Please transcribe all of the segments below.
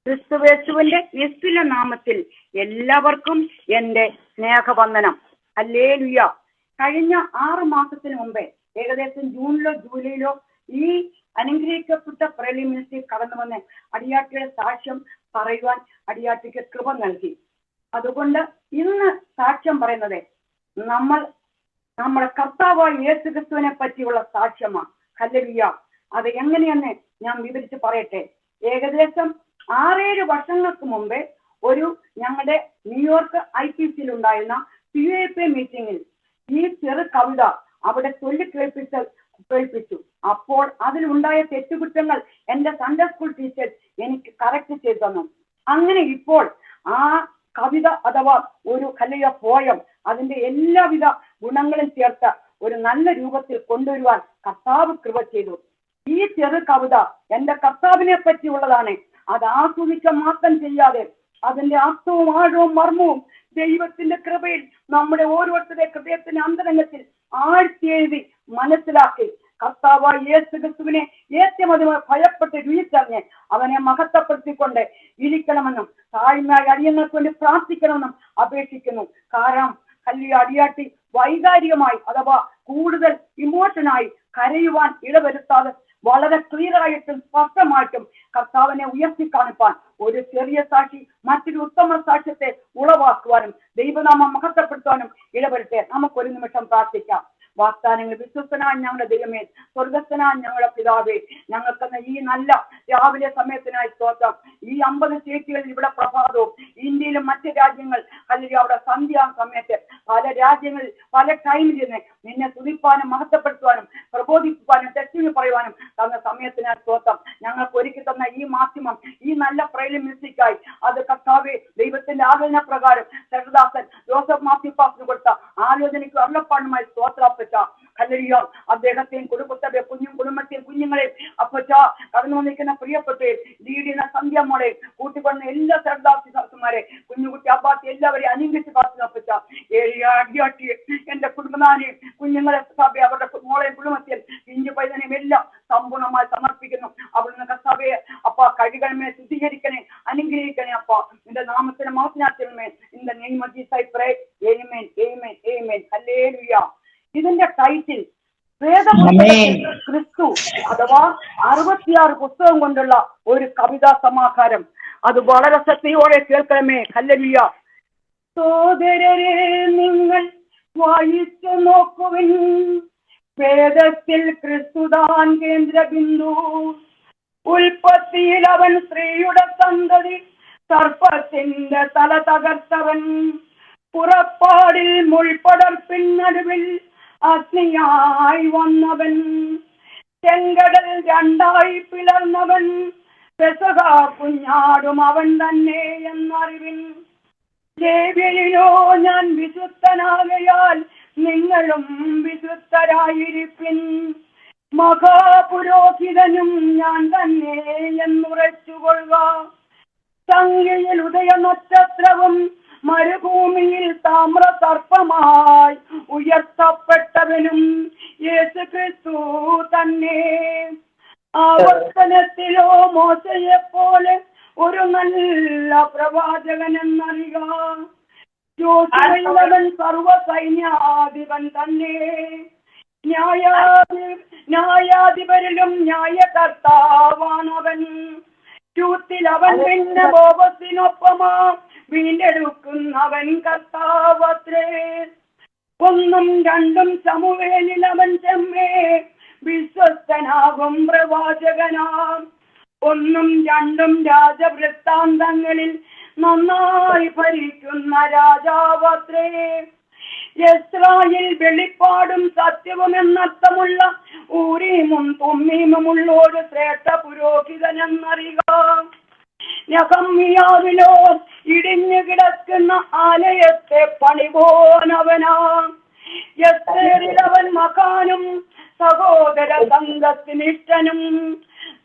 ക്രിസ്തുവേശുവിന്റെ നിസ്തുല നാമത്തിൽ എല്ലാവർക്കും എൻ്റെ സ്നേഹവന്ദനം. ഹല്ലേലൂയ. കഴിഞ്ഞ 6 മാസത്തിന് മുമ്പേ, ഏകദേശം ജൂണിലോ ജൂലൈയിലോ, ഈ അനുഗ്രഹിക്കപ്പെട്ട പ്രേലി മിനിസ്ട്രി കടന്നു വന്ന് അടിയാട്ടിയുടെ സാക്ഷ്യം പറയുവാൻ അടിയാട്ടിക്ക് കൃപ നൽകി. അതുകൊണ്ട് ഇന്ന് സാക്ഷ്യം പറയുന്നത് നമ്മുടെ കർത്താവായ യേശു ക്രിസ്തുവിനെ പറ്റിയുള്ള സാക്ഷ്യമാണ്. ഹല്ലേലൂയ. അത് എങ്ങനെയെന്ന് ഞാൻ വിവരിച്ച് പറയട്ടെ. ഏകദേശം 6-7 വർഷങ്ങൾക്ക് മുമ്പേ ഞങ്ങളുടെ ന്യൂയോർക്ക് IPCയിൽ ഉണ്ടായിരുന്ന PAP മീറ്റിംഗിൽ ഈ ചെറു കവിത അവിടെ കേൾപ്പിച്ചു. അപ്പോൾ അതിലുണ്ടായ തെറ്റുകുറ്റങ്ങൾ എൻ്റെ സൺഡേ സ്കൂൾ ടീച്ചർ എനിക്ക് കറക്റ്റ് ചെയ്തു തന്നു. അങ്ങനെ ഇപ്പോൾ ആ കവിത അഥവാ ഒരു കലയ പോയം അതിന്റെ എല്ലാവിധ ഗുണങ്ങളും ചേർത്ത ഒരു നല്ല രൂപത്തിൽ കൊണ്ടുവരുവാൻ കർത്താവ് കൃപ ചെയ്തു. ഈ ചെറു കവിത എൻ്റെ കർത്താവിനെ പറ്റിയുള്ളതാണ്. അത് ആസ്വദിക്കാൻ മാത്രം ചെയ്യാതെ അതിന്റെ അർത്ഥവും ആഴവും മർമ്മവും ദൈവത്തിന്റെ കൃപയിൽ നമ്മുടെ ഓരോരുത്തരുടെ ഹൃദയത്തിന്റെ അന്തരംഗത്തിൽ ആഴ്ത്തിയെഴുതി മനസ്സിലാക്കി കർത്താവായ യേശു ക്രിസ്തുവിനെ ഏറ്റവും അധികം ഭയപ്പെട്ട് രുചിച്ചറിഞ്ഞ് അവനെ മഹത്വപ്പെടുത്തിക്കൊണ്ട് ഇരിക്കണമെന്നും താഴ്മയായി അടിയങ്ങൾക്ക് വേണ്ടി പ്രാർത്ഥിക്കണമെന്നും അപേക്ഷിക്കുന്നു. കാരണം അടിയാട്ടി വൈകാരികമായി അഥവാ കൂടുതൽ ഇമോഷനായി കരയുവാൻ ഇടവരുത്താതെ വളരെ ക്ലിയറായിട്ടും സ്പഷ്ടമായിട്ടും കർത്താവിനെ ഉയർത്തി കാണിപ്പാൻ ഒരു ചെറിയ സാക്ഷി മറ്റൊരു ഉത്തമ സാക്ഷ്യത്തെ ഉളവാക്കുവാനും ദൈവനാമം മഹത്വപ്പെടുത്താനും ഇടവരുത്തെ. നമുക്കൊരു നിമിഷം പ്രാർത്ഥിക്കാം. വാഗ്ദാനങ്ങൾ വിശ്വസ്തനായ ഞങ്ങളുടെ ദൈവമേ, സ്വർഗസ്ഥനായ ഞങ്ങളുടെ പിതാവേ, ഞങ്ങൾക്കെന്ന ഈ നല്ല രാവിലെ സമയത്തിനായി സ്തോത്രം. ഈ 50 സ്റ്റേറ്റുകളിൽ ഇവിടെ പ്രഭാതവും ഇന്ത്യയിലും മറ്റ് രാജ്യങ്ങൾ അല്ലെങ്കിൽ അവിടെ സന്ധ്യാ സമയത്ത് പല രാജ്യങ്ങളിൽ പല ടൈമിൽ നിന്ന് നിന്നെ തുതിപ്പാനും മഹത്വപ്പെടുത്തുവാനും പ്രബോധിപ്പിക്കാനും തെറ്റിന് പറയുവാനും തന്ന സമയത്തിനായി സ്തോത്രം. ഞങ്ങൾക്ക് ഒരുക്കി തന്ന ഈ മാധ്യമം, ഈ നല്ല പ്രേലി മ്യൂസിക്കായി അത് കർത്താവേ ദൈവത്തിന്റെ ആലോചന പ്രകാരം സർദാസൻ ജോസഫ് മാത്യു പാസിന് കൊടുത്ത ആലോചനയ്ക്ക് അരുളപ്പാടുമായി സ്തോത്രം. ഹല്ലേലൂയ. അദ്ദേഹത്തെയും കുടുംബത്തെ കുടുംബത്തെയും കുഞ്ഞുങ്ങളെയും അപ്പച്ച കടന്നു വന്നിരിക്കുന്ന പ്രിയപ്പെട്ടെ ലീഡ് ചെയ്യുന്ന സന്ധ്യ മോളെ കൂട്ടിക്കൊണ്ട എല്ലാ സർദാസിമാരെ കുഞ്ഞുകുട്ടി അബ്ബാത്തി എല്ലാവരെയും അനുഗ്രഹിച്ച് പാർത്തുന്ന അപ്പച്ച അടിയാട്ടി എന്റെ കുടുംബനാനെയും കുഞ്ഞുങ്ങളെ സഭയെ അവരുടെ മോളെയും കുടുംബത്തെയും ഇഞ്ചു പൈതനെയും എല്ലാം സമ്പൂർണ്ണമായി സമർപ്പിക്കുന്നു. അവിടുന്ന് കർത്താവേ അപ്പ കഴികണമേ, ശുദ്ധീകരിക്കണേ, അനുഗ്രഹിക്കണേ. അപ്പ നിന്റെ നാമത്തിന് മഹത്വമേ. In the name of Jesus I pray. ആമേൻ, ആമേൻ, ആമേൻ. ഹല്ലേലൂയ. ഇതിന്റെ ടൈറ്റിൽ വേദപുസ്തകത്തിൽ ക്രിസ്തു അഥവാ 66 പുസ്തകം കൊണ്ടുള്ള ഒരു കവിതാ സമാഹാരം. അത് വളരെ ശ്രദ്ധയോടെ കേൾക്കണമേ. ഹല്ലേലൂയ. സോദരരെ, നിങ്ങൾ വായിച്ചു നോക്കുവിൻ, വേദത്തിൽ ക്രിസ്തുതാൻ കേന്ദ്രബിന്ദു. ഉൽപ്പത്തിയിൽ അവൻ സ്ത്രീയുടെ സന്തതി, സർപ്പത്തിന്റെ തല തകർത്തവൻ. പുറപ്പാടിൽ മുൾപടർപ്പിൻ നടുവിൽ അഗ്നിയായി വന്നവൻ. ചെങ്കടൽ 2ആയി പിളർന്നവൻ. പെസഹ കുഞ്ഞാടും അവൻ തന്നെ എന്നറിവിൻ. ലേവ്യയിലോ ഞാൻ വിശുദ്ധനാകയാൽ നിങ്ങളും വിശുദ്ധരായിരിപ്പിൻ. മഹാപുരോഹിതനും ഞാൻ തന്നെ എന്നുറച്ചുകൊള്ളുക. സംഖ്യയിൽ ഉദയനക്ഷത്രവും മരുഭൂമിയിൽ താമ്രസർപ്പമായി ഉയർത്തപ്പെട്ടവനും യേശു ക്രിസ്തു തന്നെ. ആവർത്തനത്തിലോ മോശയെ പോലെ ഒരു നല്ല പ്രവാചകൻ എന്നറിയുക. യോശുവൻ സർവസൈന്യാധിപൻ തന്നെ. ന്യായാധിപരിലും ന്യായകർത്താവാണവൻ. ചൂത്തിൽ അവൻ പിന്നെ ബോബത്തിനൊപ്പമാ വീണ്ടെടുക്കുന്നവൻ കർത്താവത്രേ. 1 2 ശമൂവേലിൽ അവൻ ചെമ്മേ വിശ്വസ്തനാകും പ്രവാചകനാം. 1 2 രാജവൃത്താന്തങ്ങളിൽ നന്നായി ഭരിക്കുന്ന രാജാവത്രേ. യിസ്രായേൽ വെളിപ്പാടും സത്യവും എന്നർത്ഥമുള്ള ഊരീമും തുമ്മീമുമുള്ള ഒരു ശ്രേഷ്ഠ പുരോഹിതനെന്നറിയുക. നെഹമ്യാവിലോ ഇടിഞ്ഞു കിടക്കുന്ന ആലയത്തെ പണിപോനവനാ. എസ്തേറിലവൻ മകാനും സഹോദര സംഘത്തിനിഷ്ടനും.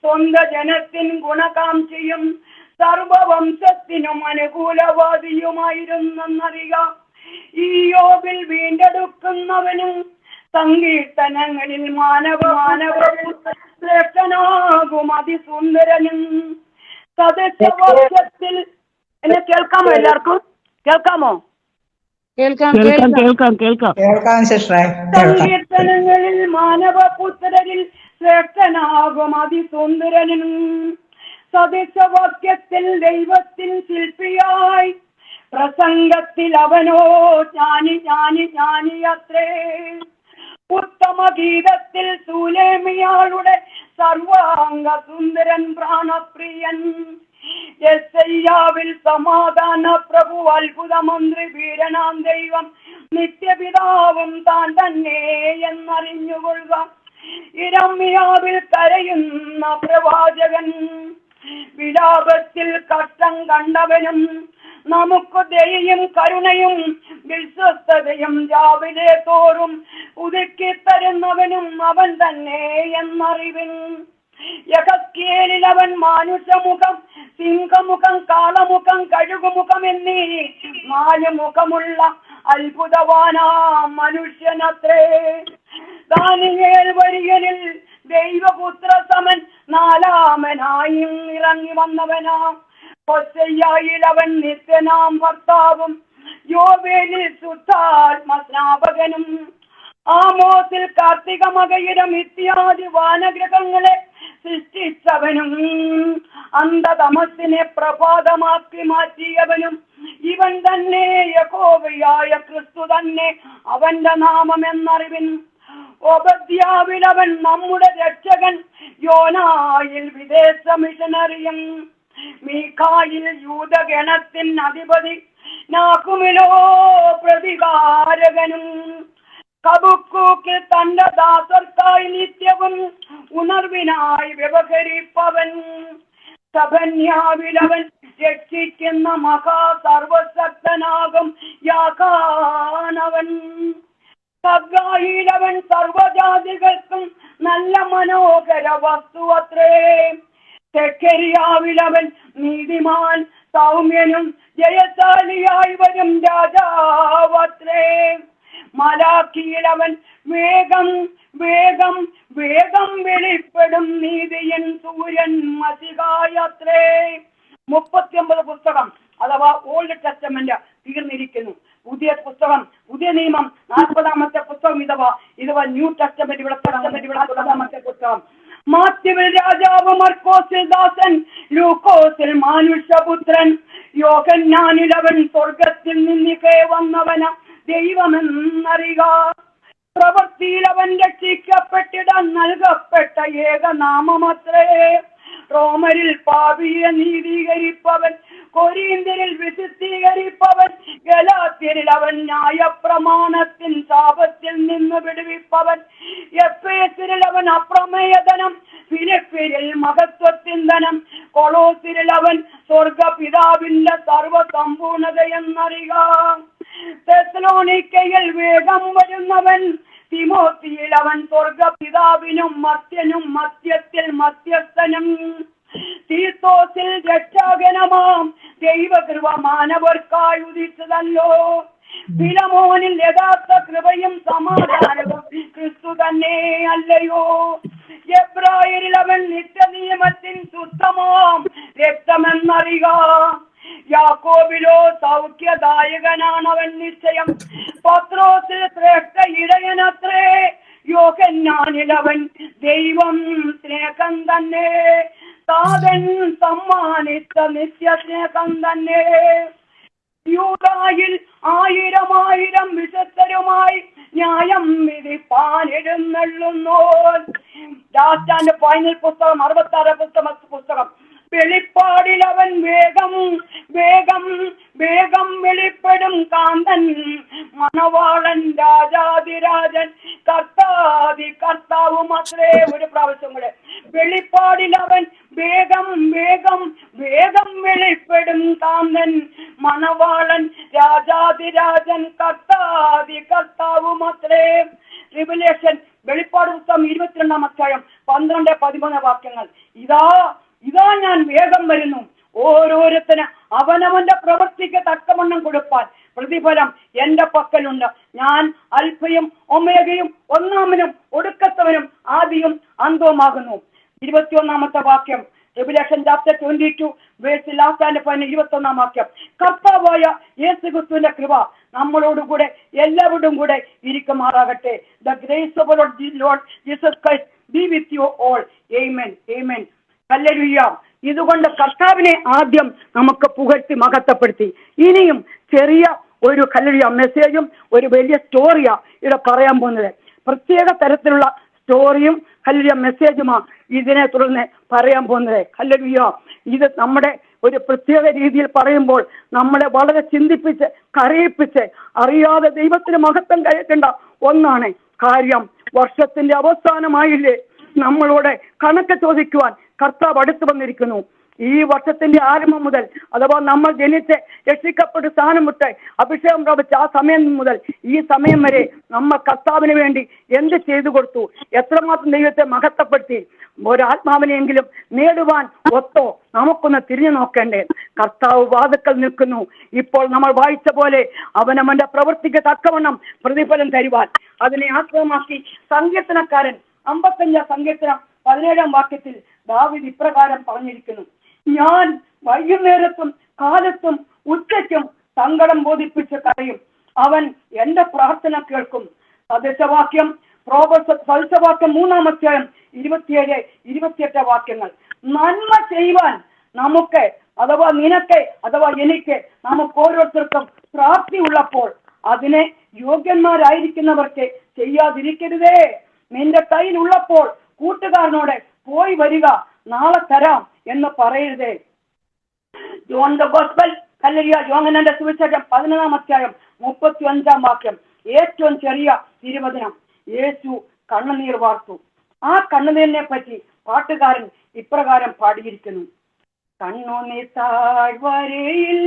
സ്വന്ത ജനത്തിൻ ഗുണകാംക്ഷിയും സർവവംശത്തിനും അനുകൂലവാദിയുമായിരുന്നറിയുക. ഈ യോബിൽ വീണ്ടെടുക്കുന്നവനും സങ്കീർത്തനങ്ങളിൽ മാനവ ശ്രേഷ്ഠനാകും അതിസുന്ദരനും. സദസ്യവാക്യത്തിൽ എന്നെ കേൾക്കാമോ? എല്ലാവർക്കും കേൾക്കാമോ? സങ്കീർത്തനങ്ങളിൽ മാനവപുത്രരിൽ ശ്രേഷ്ഠനാകും അതിസുന്ദരനും, സദസ്യവാക്യത്തിൽ ദൈവത്തിൻ ശില്പിയായി, പ്രസംഗത്തിൽ അവനോ ജ്ഞാനി അത്രേ. ഉത്തമ ഗീതത്തിൽ സുലേമിയാളുടെ സർവാംഗ സുന്ദരൻ പ്രാണപ്രിയൻ. യെശയ്യാവിൽ സമാധാന പ്രഭു, അത്ഭുത മന്ത്രി, വീരനാം ദൈവം, നിത്യപിതാവും താൻ തന്നെ എന്നറിഞ്ഞുകൊള്ളുക. ഇരമ്യാവിൽ കരയുന്ന പ്രവാചകൻ, വിലാപത്തിൽ കഷ്ടം കണ്ടവനും, നമുക്ക് ദയയും കരുണയും വിശ്വസ്തതയും രാവിലെ തോറും ഉതുക്കി തരുന്നവനും അവൻ തന്നെ എന്നറിവിൻ. യഹസ്കേലിൽ അവൻ മാനുഷമുഖം, സിംഹമുഖം, കാളമുഖം, കഴുകുമുഖം എന്നീ 4 മുഖമുള്ള അത്ഭുതവാനാ മനുഷ്യനത്രേ. ദാനിയേൽ വരിയനിൽ ദൈവപുത്ര സമൻ 4-മനായി ഇറങ്ങി വന്നവനാ. ഹോശയ്യായിൽ അവൻ നിത്യനാം ഭർത്താവും, യോവേലിൽ ശുദ്ധാത്മസ്നാപകനും, ആമോസിൽ കാർത്തിക മകയിരം ഇത്യാദി വാനഗ്രഹങ്ങളെ സൃഷ്ടിച്ചവനും, അന്ധതമസിനെ പ്രഭാതമാക്കി മാറ്റിയവനും ഇവൻ തന്നെ. യഹോവയായ ക്രിസ്തു തന്നെ അവന്റെ നാമമെന്നറിവിൻ. ഓബദ്യാവിൽ അവൻ നമ്മുടെ രക്ഷകൻ, യോനായിൽ വിദേശ മിഷനറിയും, മീഖായിൽ യൂദഗണത്തിൻ അധിപതി, നാക്കുമിലോ പ്രതികാരകനും, ഹബക്കൂക്കിൽ തന്റെ ദാസർക്കായി നിത്യവും ഉണർവിനായി വ്യവഹരിപ്പവൻ, സഭന്യാവിലവൻ രക്ഷിക്കുന്ന മഹാസർവശക്തനാകും യാകാനവൻ, സഗ്ഗായിലവൻ സർവജാതികൾക്കും നല്ല മനോഹര വസ്തു അത്രേ, സെഖര്യാവിലവൻ നീതിമാൻ, സൗമ്യനും ജയശാലിയായി വരും രാജാവത്രേ, മലാഖിയിലവൻ വേഗം വേഗം വേഗം വെളിപ്പെടും നീതിയൻ സൂര്യൻ മസിഹായത്രേ. 39 പുസ്തകം അഥവാ ഓൾഡ് ടെസ്റ്റമെന്റ് തീർന്നിരിക്കുന്നു. പുതിയ പുസ്തകം, പുതിയ നിയമം 40-ാമത്തെ പുസ്തകം ഇതവ ന്യൂ ടെസ്റ്റമെന്റ്. ഇവിടെ 40-ാമത്തെ പുസ്തകം. മാത്യുവിൽ രാജാവ്, മർക്കോസിൽ ദാസൻ, ലൂക്കോസിൽ മാനുഷ്യപുത്രൻ, യോഹന്നാനിലവൻ സ്വർഗത്തിൽ നിന്നിക്കേ വന്നവന ദൈവമെന്നറിയുക. പ്രവൃത്തിയിലവൻ രക്ഷിക്കപ്പെട്ടിടാൻ നൽകപ്പെട്ട ഏകനാമമത്രേ. റോമരിൽ പാപിയെ നീതീകരിപ്പവൻ, കൊരീന്ത്യരിൽ വിശുദ്ധീകരിപ്പവൻ, ഗലാത്യരിൽ അവൻ ന്യായപ്രമാണത്തിൻ ശാപത്തിൽ നിന്ന് വിടുവിപ്പവൻ, എഫേസ്യരിൽ അവൻ അപ്രമേയധനം, ഫിലിപ്പിയരിൽ മഹത്വത്തിൻ ധനം, കൊളോസിരിൽ അവൻ സ്വർഗപിതാവിന്റെ സർവസമ്പൂർണതയെന്നറിയുക. തെസ്സലോനിക്കയിൽ വേഗം വരുന്നവൻ, തിമോത്തിയിൽ അവൻ സ്വർഗപിതാവിനും മർത്യനും മധ്യത്തിൽ മധ്യസ്ഥനും, തീത്തോസിൽ രക്ഷാകനമാം ദൈവകൃപ മാനവർക്കായി ഉദിച്ചതല്ലോ. ഫിലമോനിൽ യഥാർത്ഥ കൃപയും സമാധാനവും ക്രിസ്തു തന്നെ അല്ലയോ. എബ്രായരിൽ അവൻ നിത്യനിയമത്തിൻ ശുദ്ധമാം രക്തമെന്നറിയുക. യാക്കോബിലോ സൗഖ്യദായകനാണവൻ നിശ്ചയം, പത്രോസിൽ ശ്രേഷ്ഠ ഇടയനത്രേ, യോഹന്നാനിലവൻ ദൈവം സ്നേഹം തന്നെ, താതൻ സമ്മാനിച്ച നിത്യസ്നേഹം തന്നെ. യൂദായിൽ 1000 വിശുദ്ധരുമായി ന്യായം വിധിപ്പാനെഴുന്നള്ളുന്നോൻ. ലാസ്റ്റ് ആൻഡ് ഫൈനൽ പുസ്തകം 66 പുസ്തകം. വെളിപ്പാടിൽ അവൻ വേഗം വേഗം വേഗം വെളിപ്പെടും കാന്തൻ, മണവാളൻ, രാജാതിരാജൻ, കർത്താതി കർത്താവും അത്രേ. ഒരു പ്രാവശ്യം കൂടെ. വെളിപ്പാടിൽ അവൻ വേഗം വേഗം വേഗം വെളിപ്പെടും കാന്തൻ, മണവാളൻ, രാജാതിരാജൻ, കർത്താതി കർത്താവും അത്രേ. റിവലേഷൻ വെളിപ്പാട് പുസ്തകം 22-ാം അധ്യായം 12-13 വാക്യങ്ങൾ. ഇതാ ഞാൻ വേഗം വരുന്നു, ഓരോരുത്തന് അവനവന്റെ പ്രവൃത്തിക്ക് തക്കവണ്ണം കൊടുപ്പാൻ പ്രതിഫലം എന്റെ പക്കലുണ്ട്. ഞാൻ അൽഫയും ഒമേഗയും, ഒന്നാമനും ഒടുക്കത്തവനും ആദിയും അന്തവുമാകുന്നു. 21-ാമത്തെ വാക്യം. Revelation chapter 22 verse last and 21 വാക്യം. കർത്താവായ യേശുക്രിസ്തുവിന്റെ കൃപ നമ്മളോടുകൂടെ എല്ലാവരോടും കൂടെ ഇരിക്കുമാറാകട്ടെ. The grace of our Lord Jesus Christ be with you all. Amen. Amen. Hallelujah. ഇതുകൊണ്ട് കർത്താവിനെ ആദ്യം നമുക്ക് പുകഴ്ത്തി മഹത്വപ്പെടുത്തി. ഇനിയും ചെറിയ ഒരു ഹല്ലേലൂയ മെസ്സേജും ഒരു വലിയ സ്റ്റോറിയാ ഇവിടെ പറയാൻ പോകുന്നത്. പ്രത്യേക തരത്തിലുള്ള സ്റ്റോറിയും ഹല്ലേലൂയ മെസ്സേജുമാ ഇതിനെ തുടർന്ന് പറയാൻ പോകുന്നത്. ഹല്ലേലൂയ. ഇത് നമ്മുടെ ഒരു പ്രത്യേക രീതിയിൽ പറയുമ്പോൾ നമ്മളെ വളരെ ചിന്തിപ്പിച്ച് കരയിപ്പിച്ച് അറിയാതെ ദൈവത്തിന് മഹത്വം കഴിക്കേണ്ട ഒന്നാണ്. കാര്യം വർഷത്തിന്റെ അവസാനമായില്ലേ, നമ്മളോട് കണക്ക് ചോദിക്കുവാൻ കർത്താവ് അടുത്ത് വന്നിരിക്കുന്നു. ഈ വർഷത്തിന്റെ ആരംഭം മുതൽ അഥവാ നമ്മൾ ജനിച്ച് രക്ഷിക്കപ്പെട്ട് സ്ഥാനം വിട്ട് അഭിഷേകം പ്രാപിച്ച ആ സമയം മുതൽ ഈ സമയം വരെ നമ്മൾ കർത്താവിന് വേണ്ടി എന്ത് ചെയ്തു കൊടുത്തു, എത്രമാത്രം ദൈവത്തെ മഹത്വപ്പെടുത്തി, ഒരാത്മാവിനെയെങ്കിലും നേടുവാൻ ഒത്തോ നമുക്കൊന്ന് തിരിഞ്ഞു നോക്കേണ്ടേ. കർത്താവ് വാതുക്കൽ നിൽക്കുന്നു. ഇപ്പോൾ നമ്മൾ വായിച്ച പോലെ അവനവന്റെ പ്രവൃത്തിക്ക് തക്കവണ്ണം പ്രതിഫലം തരുവാൻ അതിനെ ആശ്രയമാക്കി സങ്കീർത്തനക്കാരൻ 55 സങ്കീർത്തനം 17 വാക്യത്തിൽ ദാവീദ് ഇപ്രകാരം പറഞ്ഞിരിക്കുന്നു: ഞാൻ വൈകുന്നേരത്തും കാലത്തും ഉച്ചയ്ക്കും സങ്കടം ബോധിപ്പിച്ച് കരയും, അവൻ എന്റെ പ്രാർത്ഥന കേൾക്കും. സദൃശവാക്യം സദൃശവാക്യം 3-ാം അധ്യായം 27-28 വാക്യങ്ങൾ. നന്മ ചെയ്യുവാൻ നമുക്ക് അഥവാ നിനക്ക് അഥവാ എനിക്ക് നമുക്ക് ഓരോരുത്തർക്കും പ്രാപ്തി ഉള്ളപ്പോൾ അതിനെ യോഗ്യന്മാരായിരിക്കുന്നവർക്ക് ചെയ്യാതിരിക്കരുതേ. നിന്റെ കയ്യിൽ ഉള്ളപ്പോൾ കൂട്ടുകാരനോട് പോയി വരിക, നാളെ തരാം എന്ന് പറയരുതേ. ജോൺ ദ ഗോസ്പൽ ഹല്ലേലൂയ യോഹന്നാന്റെ സുവിശേഷം 11-ാം അധ്യായം 35-ാം വാക്യം. ഏറ്റവും ചെറിയ തിരുവചനം. യേശു കണ്ണുനീർ വാർത്തു. ആ കണ്ണുനീരിനെ പറ്റി പാട്ടുകാരൻ ഇപ്രകാരം പാടിയിരിക്കുന്നു: കണ്ണുനീർ താഴ്വരയിൽ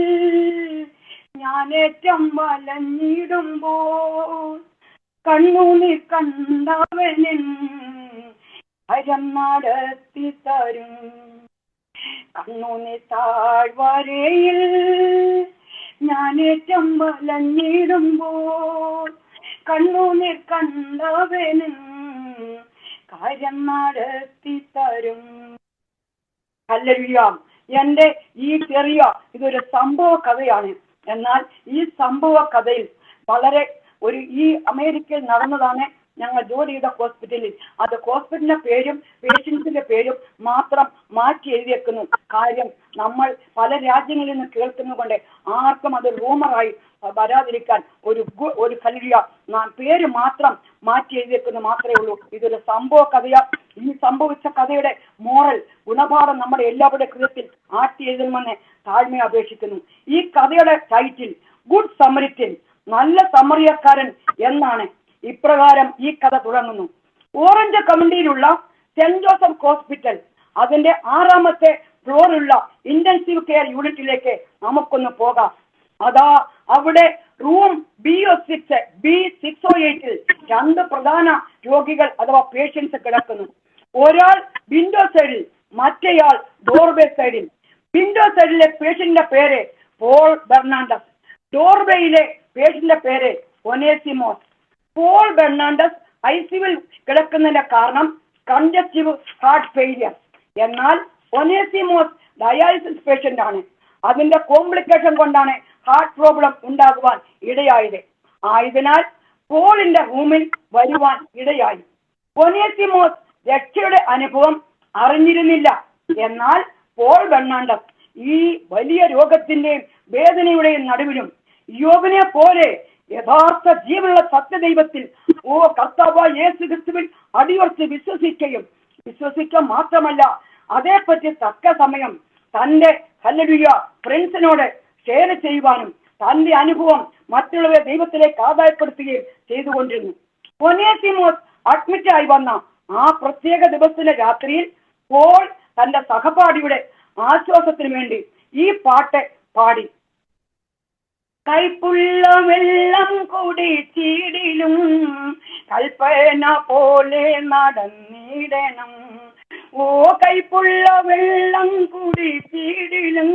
ഞാനേറ്റം വലഞ്ഞിടുമ്പോൾ കണ്ണുനീർ കണ്ടവനിൻ ഹരം നടത്തി തരും. കണ്ണുനീർ താഴ്വരയിൽ ഞാനേറ്റം വലഞ്ഞിടുമ്പോൾ കണ്ണുനീർ കണ്ടവനും കാര്യം നടത്തി തരും. ഹല്ലേലൂയ. എന്റെ ഈ ചെറിയ ഇതൊരു സംഭവ കഥയാണ്. എന്നാൽ ഈ സംഭവ കഥയിൽ വളരെ ഈ അമേരിക്കയിൽ നടന്നതാണ്. ഞങ്ങൾ ജോലി ചെയ്ത ഹോസ്പിറ്റലിൽ അത് ഹോസ്പിറ്റലിന്റെ പേരും പേഷ്യൻസിന്റെ പേരും മാത്രം മാറ്റി എഴുതിയേക്കുന്നു. കാര്യം നമ്മൾ പല രാജ്യങ്ങളിൽ നിന്ന് കേൾക്കുന്നതുകൊണ്ട് ആർക്കും അത് റൂമറായി വരാതിരിക്കാൻ ഒരു ഹല്ലേലൂയ പേര് മാത്രം മാറ്റി എഴുതിയേക്കുന്നു മാത്രമേ ഉള്ളൂ. ഇതൊരു സംഭവ കഥയാ. ഈ സംഭവിച്ച കഥയുടെ മോറൽ ഗുണപാഠം നമ്മുടെ എല്ലാവരുടെ ഹൃദയത്തിൽ ആട്ടി എഴുതണമെന്ന് താഴ്മയെ അപേക്ഷിക്കുന്നു. ഈ കഥയുടെ ടൈറ്റിൽ ഗുഡ് സമരിറ്റൻ, നല്ല സമറിയക്കാരൻ എന്നാണ്. ഇപ്രകാരം ഈ കഥ തുടങ്ങുന്നു. ഓറഞ്ച് കൗണ്ടിയിലുള്ള സെന്റ് ജോസഫ് ഹോസ്പിറ്റൽ അതിന്റെ 6ാമത്തെ ഫ്ലോറിലുള്ള ഇന്റൻസീവ് കെയർ യൂണിറ്റിലേക്ക് നമുക്കൊന്ന് പോകാം. അതാ അവിടെ റൂം B608-ൽ 2 പ്രധാന രോഗികൾ അഥവാ പേഷ്യൻസ് കിടക്കുന്നു. ഒരാൾ വിൻഡോ സൈഡിൽ, മറ്റേയാൾ ഡോർവേ സൈഡിൽ. വിൻഡോ സൈഡിലെ പേഷ്യന്റിന്റെ പേര് പോൾ ബെർണാണ്ടസ്, ഡോർവേയിലെ പേഷ്യന്റിന്റെ പേര് ഒനേസിമോസ്. പോൾ ബെർണാണ്ടസ് ഐസിയുവിൽ കിടക്കുന്നതിന്റെ കാരണം കൺജസ്റ്റീവ് ഹാർട്ട് ഫെയിലിയർ. എന്നാൽ ഒനേസിമോസ് ഡയാലിസിസ് പേഷ്യന്റ് ആണ്. അതിന്റെ കോംപ്ലിക്കേഷൻ കൊണ്ടാണ് ഹാർട്ട് പ്രോബ്ലം ഉണ്ടാകുവാൻ ഇടയായത്. ആയതിനാൽ പോളിന്റെ റൂമിൽ വരുവാൻ ഇടയായി. ഒനേസിമോസ് രക്ഷയുടെ അനുഭവം അറിഞ്ഞിരുന്നില്ല. എന്നാൽ പോൾ ബെർണാണ്ടസ് ഈ വലിയ രോഗത്തിന്റെയും വേദനയുടെയും നടുവിലും യോബിനെ പോലെ യഥാർത്ഥ ജീവനുള്ള സത്യദൈവത്തിൽ കർത്താവായ യേശുക്രിസ്തുവിൽ അടിയുറച്ച് വിശ്വസിക്കുക മാത്രമല്ല അതേപ്പറ്റി തക്ക സമയം തന്റെ ഹല്ലേലൂയ ഫ്രണ്ട്സിനോട് ഷെയർ ചെയ്യുവാനും തന്റെ അനുഭവം മറ്റുള്ളവരെ ദൈവത്തിലേക്ക് ആദായപ്പെടുത്തുകയും ചെയ്തുകൊണ്ടിരുന്നു. ഒനേസിമോസ് അഡ്മിറ്റ് ആയി വന്ന ആ പ്രത്യേക ദിവസത്തിന്റെ രാത്രിയിൽ പോൾ തന്റെ സഹപാഠിയുടെ ആശ്വാസത്തിന് വേണ്ടി ഈ പാട്ട് പാടി: കൈപ്പുള്ള വെള്ളം കുടിച്ചിടിലും കൽപ്പന പോലെ നടന്നിടണം. ഓ കൈപ്പുള്ള വെള്ളം കുടിച്ചിടിലും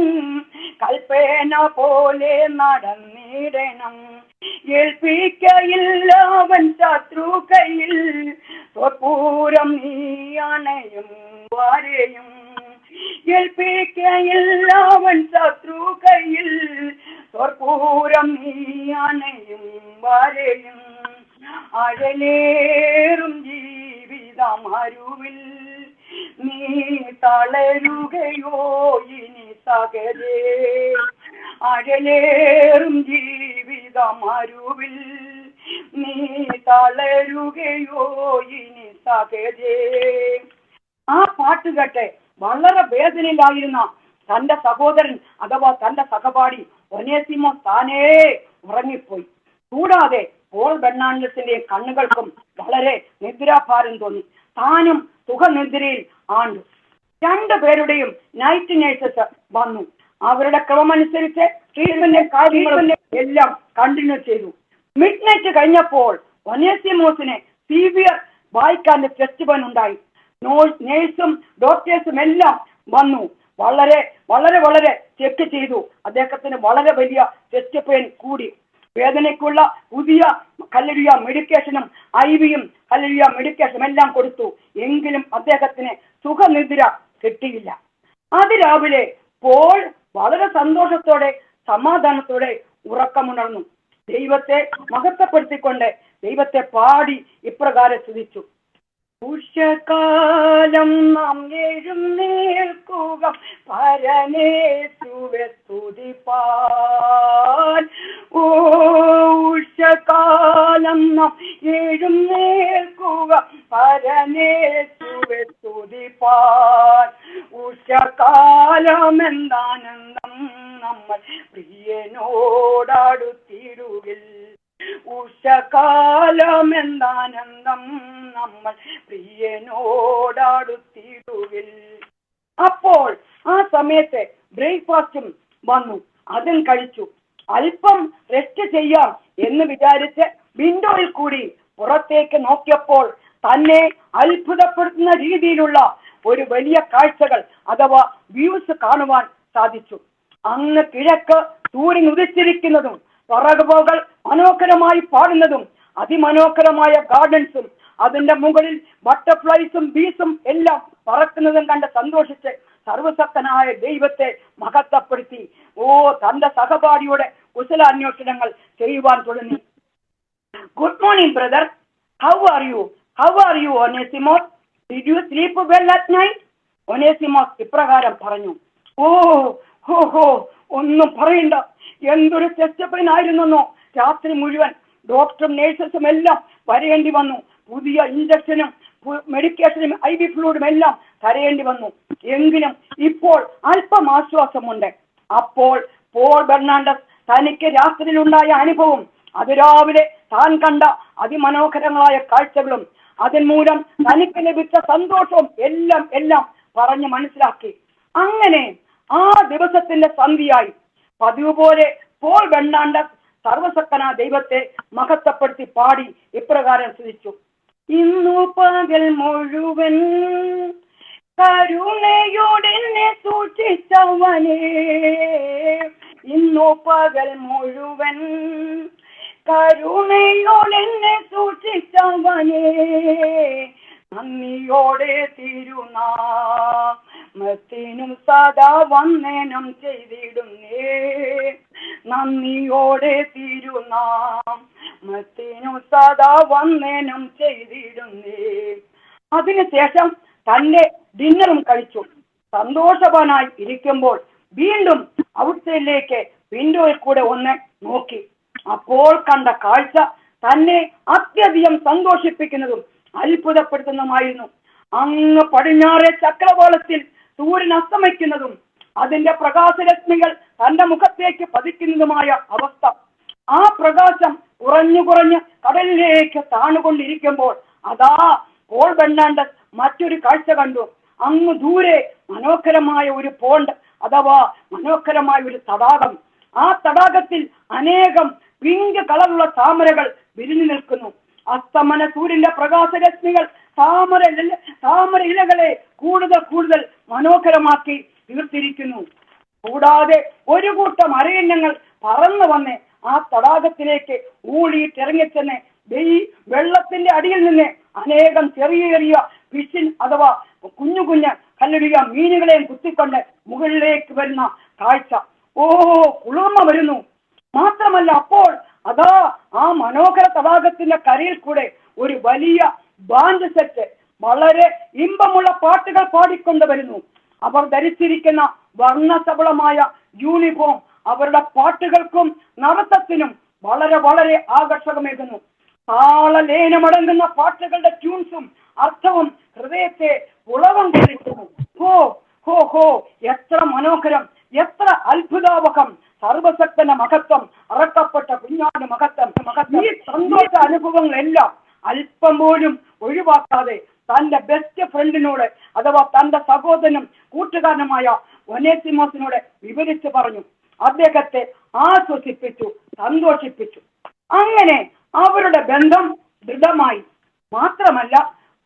കൽപ്പന പോലെ നടന്നിടണം. ഏൽപ്പിക്കയില്ല അവൻ ശത്രു കയ്യിൽ, സ്വപൂരം നീ അണയും വരെയും. ഏൽപ്പിക്കയില്ലവൻ ശത്രു കയ്യിൽ. സ്വർപ്പൂരം നീ അണയും വരെയും അഴലേറും ജീവിതം അരുവിൽ നീ തളരുകയോ ഇനി സകലേ. അഴലേറും ജീവിതം അരുവിൽ നീ തളരുകയോ ഇനി സകലേ. ആ പാട്ട് കേട്ടെ വളരെ വേദനയിലായിരുന്ന തന്റെ സഹോദരൻ അഥവാ തന്റെ സഹപാഠി ഒനേസിമോസ് താനേ ഉറങ്ങിപ്പോയി. കൂടാതെ പോൾ ബെർണാണ്ടസിന്റെ കണ്ണുകൾക്കും വളരെ നിദ്രാഭാരം തോന്നി. താനും സുഖനിദ്രയിൽ ആണ്ടു. രണ്ടുപേരുടെയും നൈറ്റ് നഴ്സസ് വന്നു. അവരുടെ ക്രമമനുസരിച്ച് ട്രീറ്റ്മെന്റ് കാര്യങ്ങളും എല്ലാം കണ്ടിന്യൂ ചെയ്തു. മിഡ് നൈറ്റ് കഴിഞ്ഞപ്പോൾ ഒനേസിമോസിന് സിവിയർ വായിക്കാന്റെ ചെസ്റ്റ് പെയിൻ ഉണ്ടായി. നേഴ്സും ഡോക്ടേഴ്സും എല്ലാം വന്നു. വളരെ വളരെ വളരെ ചെക്ക് ചെയ്തു. അദ്ദേഹത്തിന് വളരെ വലിയ ചെസ്റ്റ് പെയിൻ കൂടി. വേദനയ്ക്കുള്ള പുതിയ ഹല്ലേലൂയ മെഡിക്കേഷനും IV-യും ഹല്ലേലൂയ മെഡിക്കേഷനും എല്ലാം കൊടുത്തു. എങ്കിലും അദ്ദേഹത്തിന് സുഖനിദ്ര കിട്ടിയില്ല. അതിരാവിലെ പോൾ വളരെ സന്തോഷത്തോടെ സമാധാനത്തോടെ ഉറക്കമുണർന്നു. ദൈവത്തെ മഹത്വപ്പെടുത്തിക്കൊണ്ട് ദൈവത്തെ പാടി ഇപ്രകാരം സ്തുതിച്ചു. ഉഷകാലം നാം എഴുന്നേൽക്കുക പരനേശുവെ സ്തുതിപ്പാൻ. ഉഷകാലം നാം എഴുന്നേൽക്കുക പരനേശുവെ സ്തുതിപ്പാൻ. ഉഷകാലം എന്താനന്ദം നമ്മൾ പ്രിയനോടടുത്തിടുകിൽ. ഉഷകാലം എന്താനന്ദം നമ്മൾ പ്രിയനോടടുത്തിടുകിൽ. അപ്പോൾ ആ സമയത്ത് ബ്രേക്ക്ഫാസ്റ്റും വന്നു. അതും കഴിച്ചു. അല്പം റെസ്റ്റ് ചെയ്യാം എന്ന് വിചാരിച്ച് വിൻഡോയിൽ കൂടി പുറത്തേക്ക് നോക്കിയപ്പോൾ തന്നെ അത്ഭുതപ്പെടുത്തുന്ന രീതിയിലുള്ള ഒരു വലിയ കാഴ്ചകൾ അഥവാ വ്യൂസ് കാണുവാൻ സാധിച്ചു. അങ്ങ് കിഴക്ക് സൂര്യൻ ഉദിച്ചിരിക്കുന്നതും പറകുകൾ മനോഹരമായി പാടുന്നതും അതിമനോഹരമായ ഗാർഡൻസും അതിന്റെ മുകളിൽ ബട്ടർഫ്ലൈസും ബീസും എല്ലാം പറക്കുന്നതും കണ്ട് സന്തോഷിച്ച് സർവശക്തനായ ദൈവത്തെ മഹത്വപ്പെടുത്തി തന്റെ സഹപാഠിയുടെ കുശലാന്വേഷണങ്ങൾ ചെയ്യുവാൻ തുടങ്ങി. Good morning brother, how are you Onesimus? Did you sleep well at night? Onesimus ഇപ്രകാരം പറഞ്ഞു. ഒന്നും പറയണ്ട, എന്തൊരു ചെസ്റ്റ് പെയിൻ ആയിരുന്നെന്നോ. രാത്രി മുഴുവൻ ഡോക്ടറും നേഴ്സസും എല്ലാം വരേണ്ടി വന്നു. പുതിയ ഇഞ്ചക്ഷനും മെഡിക്കേഷനും IV ഫ്ലൂയിഡും എല്ലാം തരേണ്ടി വന്നു. എങ്കിലും ഇപ്പോൾ അല്പം ആശ്വാസമുണ്ട്. അപ്പോൾ പോൾ ബെർണാണ്ടസ് തനിക്ക് രാത്രിയിലുണ്ടായ അനുഭവം, അതിരാവിലെ താൻ കണ്ട അതിമനോഹരങ്ങളായ കാഴ്ചകളും അതിന്മൂലം തനിക്ക് ലഭിച്ച സന്തോഷവും എല്ലാം പറഞ്ഞ് മനസ്സിലാക്കി. അങ്ങനെ ആ ദിവസത്തിന്റെ സന്ധ്യയായി. പതിവ് പോലെ പോൾ ബെർണാണ്ടസ് സർവശക്തനായ ദൈവത്തെ മഹത്വപ്പെടുത്തി പാടി ഇപ്രകാരം സ്തുതിച്ചു. ഇന്നു പകൽ മുഴുവൻ കരുണയോടെന്നെ സൂക്ഷിച്ചവനേ. ഇന്നു പകൽ മുഴുവൻ കരുണയോടെന്നെ സൂക്ഷിച്ചവനേ. നന്ദിയോടെ തിരുനാമത്തിനും സദാ വന്ദനം ചെയ്തിടുന്നേ. നന്ദിയോടെ തിരുനാമത്തിനും സദാ വന്ദനം ചെയ്തിടുന്നേ. അതിനുശേഷം തന്റെ ഡിന്നറും കഴിച്ചു. സന്തോഷവാനായി ഇരിക്കുമ്പോൾ വീണ്ടും ഔട്ട്സൈഡിലേക്ക് വിൻഡോയിൽ കൂടെ ഒന്ന് നോക്കി. അപ്പോൾ കണ്ട കാഴ്ച തന്നെ അത്യധികം സന്തോഷിപ്പിക്കുന്നതും അത്ഭുതപ്പെടുത്തുന്നതുമായിരുന്നു. അങ്ങ് പടിഞ്ഞാറെ ചക്രവാളത്തിൽ സൂര്യൻ അസ്തമിക്കുന്നതും അതിന്റെ പ്രകാശരശ്മികൾ തന്റെ മുഖത്തേക്ക് പതിക്കുന്നതുമായ അവസ്ഥ. ആ പ്രകാശം കുറഞ്ഞു കടലിലേക്ക് താണുകൊണ്ടിരിക്കുമ്പോൾ അതാ പോൾ ബെർണാണ്ടസ് മറ്റൊരു കാഴ്ച കണ്ടു. അങ്ങ് ദൂരെ മനോഹരമായ ഒരു പോണ്ട് അഥവാ മനോഹരമായ ഒരു തടാകം. ആ തടാകത്തിൽ അനേകം പിങ്ക് കളറുള്ള താമരകൾ വിരിഞ്ഞു നിൽക്കുന്നു. അസ്തമന സൂര്യന്റെ പ്രകാശരശ്മികൾ താമര ഇലകളെ കൂടുതൽ മനോഹരമാക്കി തീർത്തിരിക്കുന്നു. കൂടാതെ ഒരു കൂട്ടം അരയന്നങ്ങൾ പറന്നു വന്ന് ആ തടാകത്തിലേക്ക് ഊളിയിട്ടിറങ്ങിച്ചെന്ന് വെള്ളത്തിന്റെ അടിയിൽ നിന്ന് അനേകം ചെറിയ ഫിഷിൻ അഥവാ കുഞ്ഞു ഹല്ലേലൂയ മീനുകളെയും കുത്തിക്കൊണ്ട് മുകളിലേക്ക് വരുന്ന കാഴ്ച. ഓ, കുളിർമ വരുന്നു. മാത്രമല്ല, അപ്പോൾ അതാ ആ മനോഹര തടാകത്തിന്റെ കരയിൽ കൂടെ ഒരു വലിയ ബാൻഡ് സെറ്റ് വളരെ ഇമ്പമുള്ള പാട്ടുകൾ പാടിക്കൊണ്ട് വരുന്നു. അവർ ധരിച്ചിരിക്കുന്ന വർണ്ണസബളമായ യൂണിഫോം അവരുടെ പാട്ടുകൾക്കും നടത്തത്തിനും വളരെ വളരെ ആകർഷകമേകുന്നു. താളലേനമടങ്ങുന്ന പാട്ടുകളുടെ ട്യൂൺസും അർത്ഥവും ഹൃദയത്തെ ഉളവം കൊള്ളിക്കുന്നു. ഹോ ഹോ ഹോ, എത്ര മനോഹരം, എത്ര അത്ഭുതാവഹം! സർവശക്തന്റെ മഹത്വം, അറക്കപ്പെട്ട കുഞ്ഞാട് മഹത്വം. ഈ സന്തോഷ അനുഭവങ്ങളെല്ലാം അല്പം പോലും ഒഴിവാക്കാതെ തന്റെ ബെസ്റ്റ് ഫ്രണ്ടിനോട് അഥവാ തന്റെ സഹോദരനും കൂട്ടുകാരനുമായ ഒനേസിമോസിനോട് വിവരിച്ചു പറഞ്ഞു. അദ്ദേഹത്തെ ആശ്വസിപ്പിച്ചു, സന്തോഷിപ്പിച്ചു. അങ്ങനെ അവരുടെ ബന്ധം ദൃഢമായി. മാത്രമല്ല,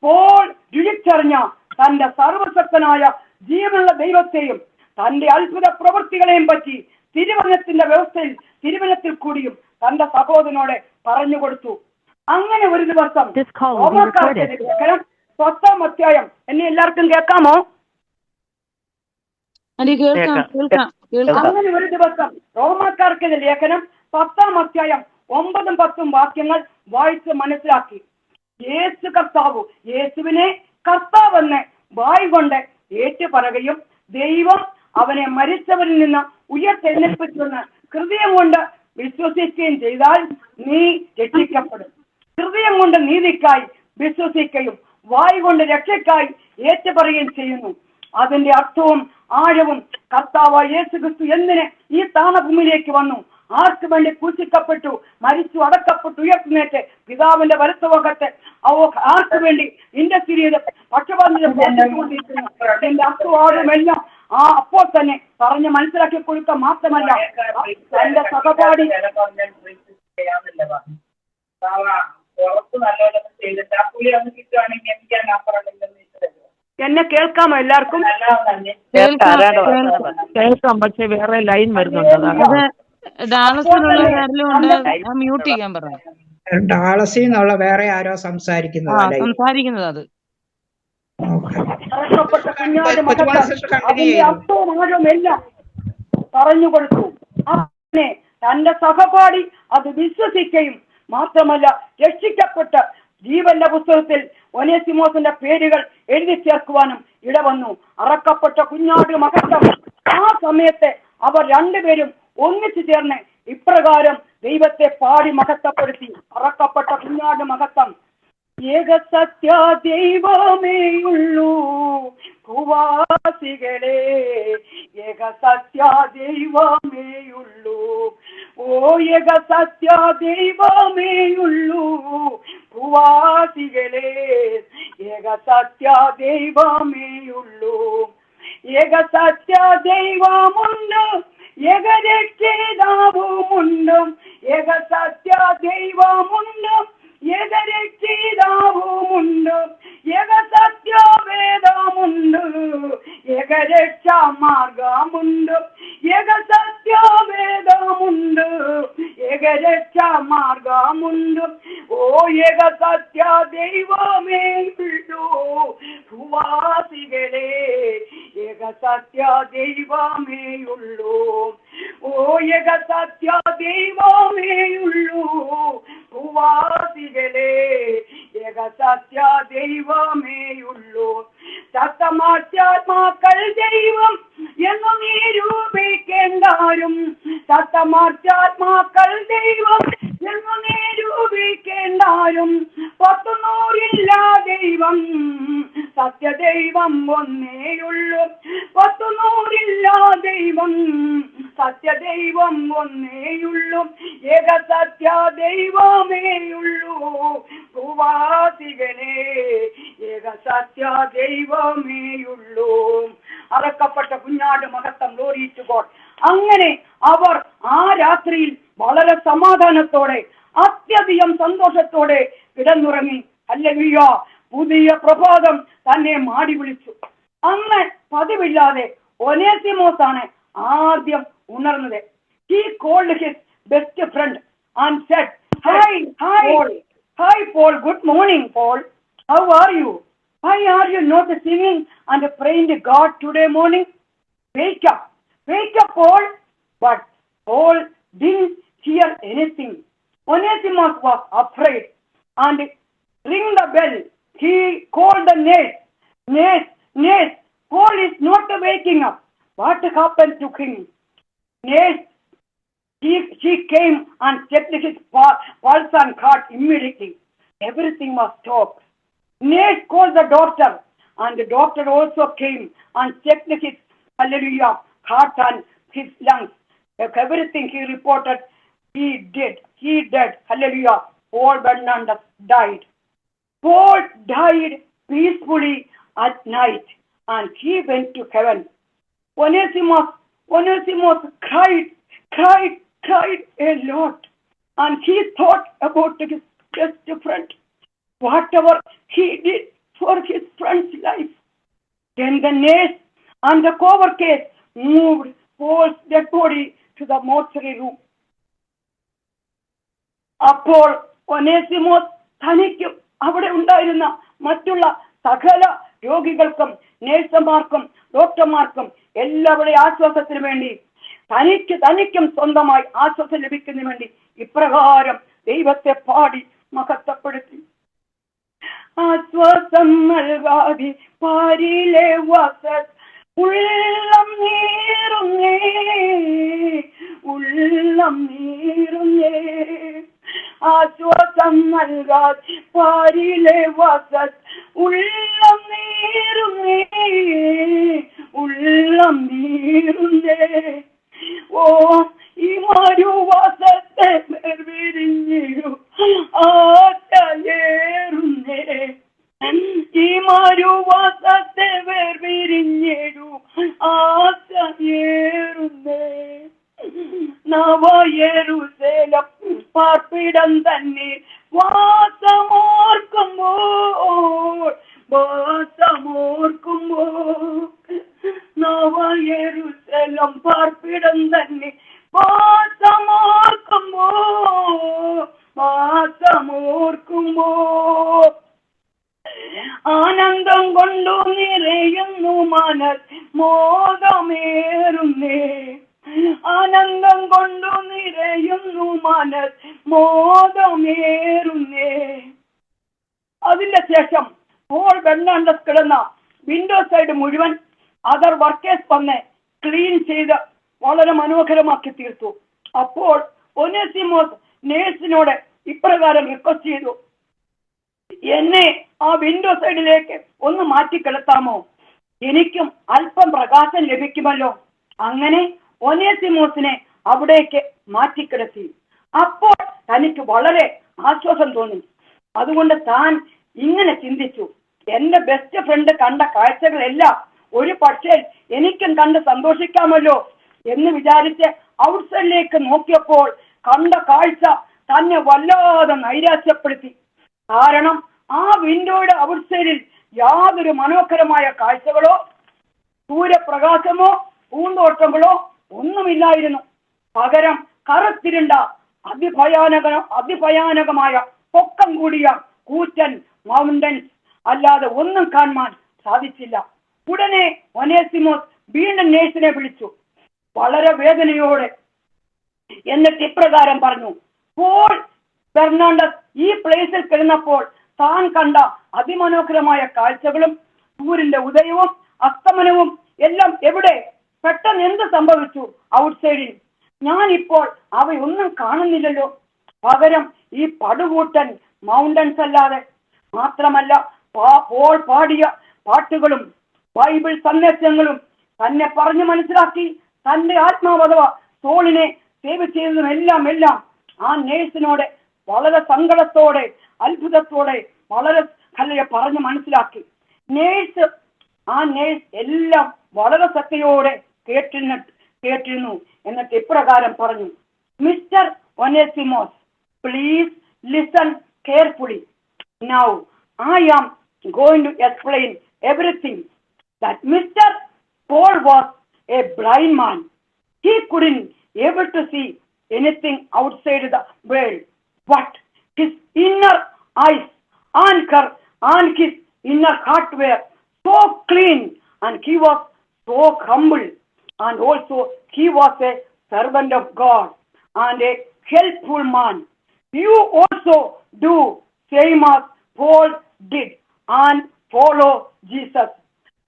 പോൾ രുചിച്ചറിഞ്ഞ തന്റെ സർവശക്തനായ ജീവനുള്ള ദൈവത്തെയും തന്റെ അത്ഭുത പ്രവൃത്തികളെയും പറ്റി തിരുവചനത്തിന്റെ വ്യവസ്ഥയിൽ തിരുവചനത്തിൽ കൂടിയും തന്റെ സഹോദരനോട് പറഞ്ഞു കൊടുത്തു. അങ്ങനെ ഒരു ദിവസം ലേഖനം 10-ാം അധ്യായം, എന്നെ എല്ലാവർക്കും കേൾക്കാമോ? അങ്ങനെ ഒരു ദിവസം റോമാക്കാർക്കെതിരെ ലേഖനം 10-ാം അധ്യായം 9-ഉം 10-ഉം വാക്യങ്ങൾ വായിച്ച് മനസ്സിലാക്കി. യേശു കർത്താവ്, യേശുവിനെ കർത്താവെന്ന് വായ് കൊണ്ട് ഏറ്റുപറയുകയും ദൈവം അവനെ മരിച്ചവരിൽ നിന്ന് ഉയർത്തെഴുന്നേൽപ്പിച്ചെന്ന് ഹൃദയം കൊണ്ട് വിശ്വസിക്കുകയും ചെയ്താൽ നീ രക്ഷിക്കപ്പെടും. ഹൃദയം കൊണ്ട് നീതിക്കായി വിശ്വസിക്കുകയും വായ് കൊണ്ട് രക്ഷയ്ക്കായി ഏറ്റുപറയുകയും ചെയ്യുന്നു. അതിന്റെ അർത്ഥവും ആഴവും കർത്താവ് യേശുക്രിസ്തു എന്തിന് ഈ താണഭൂമിയിലേക്ക് വന്നു, ആർക്ക് വേണ്ടി ക്രൂശിക്കപ്പെട്ടു, മരിച്ചു, അടക്കപ്പെട്ടു, ഉയർത്തുന്നേറ്റ് പിതാവിന്റെ വലത്തുഭാഗത്ത് ആർക്ക് വേണ്ടി ഇൻഡസ്ട്രി ചെയ്ത് പക്ഷപാതകൊണ്ടിരിക്കുന്നു. അതിന്റെ അർത്ഥവാദമെല്ലാം അപ്പോൾ തന്നെ പറഞ്ഞ് മനസ്സിലാക്കി കൊടുക്കുക മാത്രമല്ല, തന്റെ സഹപാഠി എന്നെ കേൾക്കാമോ? എല്ലാവർക്കും കേൾക്കാം, പക്ഷെ വേറെ ലൈൻ വരുന്നുണ്ട്. ഡാളസിൽ നിന്നുള്ള വേറെ ആരോ സംസാരിക്കുന്നത് അത് എല്ലാം പറഞ്ഞു കൊടുത്തു. അങ്ങനെ തന്റെ സഹപാഠി അത് വിശ്വസിക്കുകയും മാത്രമല്ല രക്ഷിക്കപ്പെട്ട് ജീവന്റെ പുസ്തകത്തിൽ ഒനേസിമോസിന്റെ പേരുകൾ എഴുതി ചേർക്കുവാനും ഇടവന്നു. അറക്കപ്പെട്ട കുഞ്ഞാട് മഹത്വം. ആ സമയത്ത് അവർ രണ്ടുപേരും ഒന്നിച്ചു ചേർന്ന് ഇപ്രകാരം ദൈവത്തെ പാടി മഹത്വപ്പെടുത്തി. അറക്കപ്പെട്ട കുഞ്ഞാട് മഹത്വം. ഏക സത്യ ദൈവമേയുള്ളൂ ഭൂവാസികളെ, ഏക സത്യ ദൈവമേയുള്ളൂ. ഓ, ഏക സത്യ ദൈവമേയുള്ളൂ ഭൂവാസികളെ, ഏക സത്യ ദൈവമേയുള്ളൂ. ഏക സത്യ ദൈവമുണ്ട്, ഏക രക്ഷിതാവുമുണ്ട്. ഏക സത്യ ദൈവമുണ്ട്, ഏക രക്ഷിതാവുമുണ്ട്. ഏക സത്യവേദമുണ്ട്, ഏക രക്ഷാമാർഗമുണ്ട്. ഏക സത്യവേദമുണ്ട്, ഏക രക്ഷാമാർഗമുണ്ട്. ഓ, ഏക സത്യ ദൈവമേയുള്ളൂ ഭൂവാസികളെ, ഏക സത്യ ദൈവമേയുള്ളൂ. ഓ, ഏക സത്യ ദൈവമേയുള്ളൂ ഭൂവാസികളെ, ഏക സത്യ ദൈവമേയുള്ളൂ. സത്തമാർച്ചാത്മാക്കൾ ദൈവം എന്നു നിരൂപിക്കേണ്ടാരും, സത്തമാർച്ചാത്മാക്കൾ ദൈവം എന്നു നിരൂപിക്കേണ്ടാരും. 100 ദൈവം, സത്യദൈവം ഒന്നേയുള്ളൂ. 100 ദൈവം, സത്യദൈവം ഒന്നേയുള്ളൂ. ഏക സത്യ ദൈവമേയുള്ളൂ ഭൂവാസികളെ, ഏക സത്യ ദൈവമേയുള്ളൂ. അറക്കപ്പെട്ട കുഞ്ഞാട് മഹത്വം, ഗ്ലോറി ടു ഗോഡ്. അങ്ങനെ അവർ ആ രാത്രിയിൽ വളരെ സമാധാനത്തോടെ അത്യധികം സന്തോഷത്തോടെ കിടന്നുറങ്ങി. ഹല്ലേലൂയ. പുതിയ പ്രഭാതം തന്നെ മാടി വിളിച്ചു. അന്ന് പതിവില്ലാതെ ഒനേസിമോസ് ആണ് ആദ്യം ഉണർന്നത്. He called his best friend and said, hi Paul, good morning Paul, how are you? Why are you not singing and praying to God today morning? Wake up, Paul. But Paul didn't hear anything. Onesimus was afraid and ring the bell. He called the nurse. Paul is not waking up. What happened to him? Nurse, she came and checked his pulse and heart immediately. Everything was stopped. Nurse called the doctor, and the doctor also came and checked his, hallelujah, heart and his lungs. Everything he reported, he dead, hallelujah. Paul Bernardus died. Paul died peacefully at night, and he went to heaven. Onesimus cried a lot, and he thought about his best friend, whatever he did for his friend's life. Then the nurse and the co-workers moved Paul's dead body to the mortuary room. അപ്പോൾ ഒനേസിമോസ് തനിക്കും അവിടെ ഉണ്ടായിരുന്ന മറ്റുള്ള സകല രോഗികൾക്കും നേഴ്സുമാർക്കും ഡോക്ടർമാർക്കും എല്ലാവരുടെയും ആശ്വാസത്തിന് വേണ്ടി തനിക്കും സ്വന്തമായി ആശ്വാസം ലഭിക്കുന്നതിന് വേണ്ടി ഇപ്രകാരം ദൈവത്തെ പാടി മഹത്വപ്പെടുത്തി. ആശ്വാസം നൽകാതെ പാരിലെ വസത് ഉള്ളം നീറുന്നേ ആശ്വാസം നൽകാതെ പാരിലെ വസത് ഉള്ളം നീറുന്നേ ഓ ഈ മരുവാസത്തെ വിരിഞ്ഞു ആശയേറുന്നേ ഈ മരുവാസത്തെ വിരിഞ്ഞു ആശയേറുന്നേ നവയെരുശലേം പാർപ്പിടം തന്നെ വാസമോർക്കുമ്പോൾ നവയെരുശലേം പാർപ്പിടം തന്നെ വാസമോർക്കുമ്പോൾ ആനന്ദം കൊണ്ടു നിറയുന്നു മനസ് മോദമേറുന്നേ ആനന്ദം കൊണ്ടു നിറയുന്നു മനസ് മോദമേറുന്നേ. അതിന്റെ ശേഷം പോൾ ബെർണാണ്ടസ് കിടന്ന വിൻഡോ സൈഡ് മുഴുവൻ അതർ വർക്കേഴ്സ് വന്ന് ക്ലീൻ ചെയ്ത് വളരെ മനോഹരമാക്കി തീർത്തു. അപ്പോൾ ഒനേസിമോസ് നേഴ്സിനോട് ഇപ്രകാരം റിക്വസ്റ്റ് ചെയ്തു, എന്നെ ആ വിൻഡോ സൈഡിലേക്ക് ഒന്ന് മാറ്റിക്കിടത്താമോ? എനിക്കും അല്പം പ്രകാശം ലഭിക്കുമല്ലോ. അങ്ങനെ ഒനേസിമോസിനെ അവിടേക്ക് മാറ്റിക്കിടത്തി. അപ്പോൾ തനിക്ക് വളരെ ആശ്വാസം തോന്നി. അതുകൊണ്ട് താൻ ഇങ്ങനെ ചിന്തിച്ചു, എന്റെ ബെസ്റ്റ് ഫ്രണ്ട് കണ്ട കാഴ്ചകളെല്ലാം ഒരു പക്ഷേ എനിക്കും കണ്ട് സന്തോഷിക്കാമല്ലോ എന്ന് വിചാരിച്ച് ഔട്ട്സൈഡിലേക്ക് നോക്കിയപ്പോൾ കണ്ട കാഴ്ച തന്നെ വല്ലാതെ നൈരാശ്യപ്പെടുത്തി. കാരണം ആ വിൻഡോയുടെ ഔട്ട്സൈഡിൽ യാതൊരു മനോഹരമായ കാഴ്ചകളോ സൂര്യപ്രകാശമോ പൂന്തോട്ടങ്ങളോ ഒന്നുമില്ലായിരുന്നു. പകരം കറുത്തിരുണ്ട അതിഭയാനകമായ പൊക്കം കൂടിയ കൂറ്റൻ മൗണ്ടൻസ് അല്ലാതെ ഒന്നും കാണാൻ സാധിച്ചില്ല. ഉടനെ ഒനേസിമോസ് വീണ്ടും നേഴ്സിനെ വിളിച്ചു വളരെ വേദനയോടെ. എന്നിട്ട് ഇപ്രകാരം പറഞ്ഞു, പോൾ ബെർണാണ്ടസ് ഈ പ്ലേസിൽ കിടന്നപ്പോൾ താൻ കണ്ട അതിമനോഹരമായ കാഴ്ചകളും സൂര്യന്റെ ഉദയവും അസ്തമനവും എല്ലാം എവിടെ? പെട്ടെന്ന് എന്ത് സംഭവിച്ചു ഔട്ട്സൈഡിൽ? ഞാനിപ്പോൾ അവയൊന്നും കാണുന്നില്ലല്ലോ. പകരം ഈ പടുകൂട്ടൻ മൗണ്ടൻസ് അല്ലാതെ. മാത്രമല്ല പോൾ പാടിയ പാട്ടുകളും ബൈബിൾ സന്ദേശങ്ങളും തന്നെ പറഞ്ഞു മനസ്സിലാക്കി തന്റെ ആത്മാവധവ സോളിനെ സേവ് ചെയ്തതും എല്ലാം ആ നേഴ്സിനോട് വളരെ സങ്കടത്തോടെ അത്ഭുതത്തോടെ വളരെ പറഞ്ഞു മനസ്സിലാക്കി. ആ നേഴ്സ് എല്ലാം വളരെ സത്യയോടെ കേട്ടിരുന്നു. എന്നിട്ട് ഇപ്രകാരം പറഞ്ഞു, mister Onesimus, please listen carefully. Now I am going to explain everything. That Mr. Paul was a blind man. He couldn't able to see anything outside the world. But his inner eyes and his inner heart were so clean, and he was so humble, and also he was a servant of God and a helpful man. You also do same as Paul did and follow Jesus.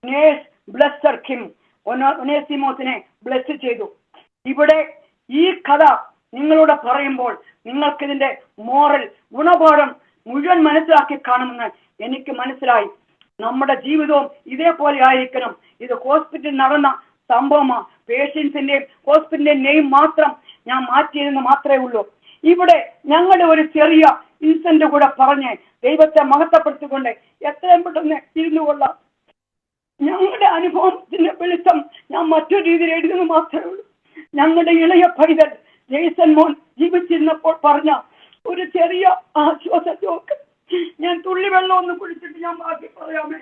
Nurse blessed him. ഒനേസിമോസിനെ bless ചെയ്തു. ഇവിടെ ഈ കഥ നിങ്ങളോട് പറയുമ്പോൾ നിങ്ങൾക്കിതിന്റെ moral ഗുണപാഠം മുഴുവൻ മനസ്സിലാക്കി കാണുമെന്ന് എനിക്ക് മനസ്സിലായി. നമ്മുടെ ജീവിതവും ഇതേപോലെ ആയിരിക്കണം. ഇത് ഹോസ്പിറ്റലിൽ നടന്ന സംഭവമാണ്. പേഷ്യൻസിന്റെയും ഹോസ്പിറ്റലിന്റെയും നെയിം മാത്രം ഞാൻ മാറ്റിയതെന്ന് മാത്രമേ ഉള്ളൂ. ഇവിടെ ഞങ്ങളുടെ ഒരു ചെറിയ ഇൻസിഡന്റ് കൂടെ പറഞ്ഞ് ദൈവത്തെ മഹത്വപ്പെടുത്തിക്കൊണ്ട് എത്രയും പെട്ടെന്ന് ഇരുന്നു കൊള്ളാം. ഞങ്ങളുടെ അനുഭവത്തിന്റെ വെളിച്ചം ഞാൻ മറ്റൊരു രീതിയിൽ എഴുതുന്നു മാത്രമേ ഉള്ളൂ. ഞങ്ങളുടെ ഇളയ പൈതൽ ജെയ്സൺ മോൻ ജീവിച്ചിരുന്നപ്പോൾ പറഞ്ഞ ഒരു ചെറിയ ആശ്വാസമൊക്കെ ഞാൻ തുള്ളി വെള്ളം ഒന്ന് കുടിച്ചിട്ട് ഞാൻ ബാക്കി പറയാമേ.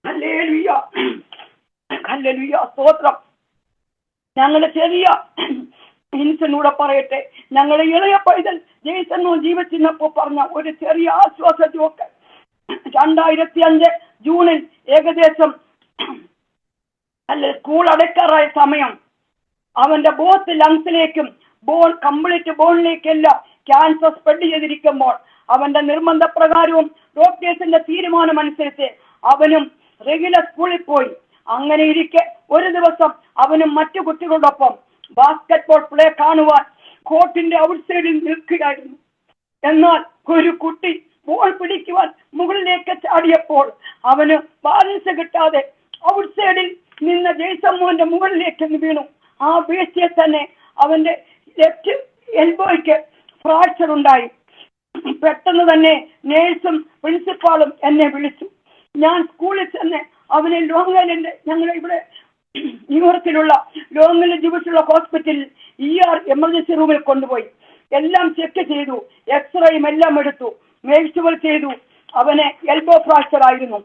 ഹല്ലേലൂയ, ഹല്ലേലൂയ, സ്തോത്രം. ഞങ്ങളുടെ ചെറിയ ഇൻസിനൂടെ പറയട്ടെ. ഞങ്ങളുടെ ഇളയ പൈതൽ ജെയ്സൺ മോൻ ജീവിച്ചിരുന്നപ്പോൾ പറഞ്ഞ ഒരു ചെറിയ ആശ്വാസമൊക്കെ 2005 ജൂണിൽ ഏകദേശം സ്കൂൾ അടയ്ക്കാറായ സമയം അവന്റെ ബോത്ത് ലങ്സിലേക്കും കംപ്ലീറ്റ് ബോണിലേക്കെല്ലാം ക്യാൻസർ സ്പ്രെഡ് ചെയ്തിരിക്കുമ്പോൾ അവന്റെ നിർബന്ധ പ്രകാരവും ഡോക്ടേഴ്സിന്റെ തീരുമാനം അനുസരിച്ച് അവനും റെഗുലർ സ്കൂളിൽ പോയി. അങ്ങനെ ഇരിക്കെ ഒരു ദിവസം അവനും മറ്റു കുട്ടികളോടൊപ്പം ബാസ്കറ്റ്ബോൾ പ്ലേ കാണുവാൻ കോർട്ടിന്റെ ഔട്ട് സൈഡിൽ നിൽക്കുകയായിരുന്നു. എന്നാൽ ഒരു കുട്ടി ബോൾ പിടിക്കുവാൻ മുകളിലേക്ക് ചാടിയപ്പോൾ അവന് ബാലൻസ് കിട്ടാതെ ഔട്ട് സൈഡിൽ നിന്ന ജെയ്സൺ മോന്റെ മുകളിലേക്ക് വീണു. ആ വീഴ്ചയിൽ തന്നെ അവന്റെ ലെഫ്റ്റ് എൽബോയ്ക്ക് ഫ്രാക്ചർ ഉണ്ടായി. പെട്ടെന്ന് തന്നെ നേഴ്സും പ്രിൻസിപ്പാളും എന്നെ വിളിച്ചു. ഞാൻ സ്കൂളിൽ ചെന്ന് അവനെ ലോങ് ഐലൻഡ്, ഞങ്ങളുടെ ഇവിടെ ന്യൂയോർക്കിലുള്ള ലോങ് ഐലൻഡ് ജൂബിലുള്ള ഹോസ്പിറ്റലിൽ എമർജൻസി റൂമിൽ കൊണ്ടുപോയി. എല്ലാം ചെക്ക് ചെയ്തു, എക്സ്റേയും എല്ലാം എടുത്തു, മേഴ്സുവൽ ചെയ്തു. അവന് എൽബോ ഫ്രാക്ചർ ആയിരുന്നു.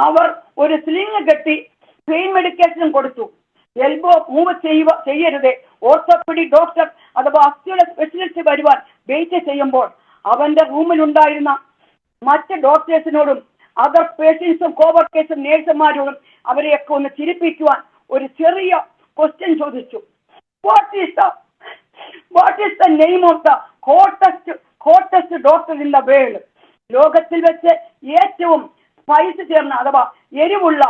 അവർ ഒരു സ്ലിംഗ് കെട്ടി പെയിൻ മെഡിക്കേഷനും കൊടുത്തു. എൽബോ മൂവ് ചെയ്യരുത്, ഓർത്തോപെഡിക് ഡോക്ടർ അഥവാ അസ്ഥിയുടെ സ്പെഷ്യലിസ്റ്റ് വരുവാൻ വെയിറ്റ് ചെയ്യുമ്പോൾ അവന്റെ റൂമിലുണ്ടായിരുന്ന മറ്റ് ഡോക്ടേഴ്സിനോടും അതർ പേഷ്യൻസും കോവർക്കേഴ്സും നേഴ്സുമാരോടും അവരെയൊക്കെ ഒന്ന് ചിരിപ്പിക്കുവാൻ ഒരു ചെറിയ ക്വസ്റ്റ്യൻ ചോദിച്ചു. What is the name of the hottest doctor in the world? ലോകത്തിൽ വെച്ച് ഏറ്റവും സ്പൈസ് ചേർന്ന അഥവാ എരിവുള്ള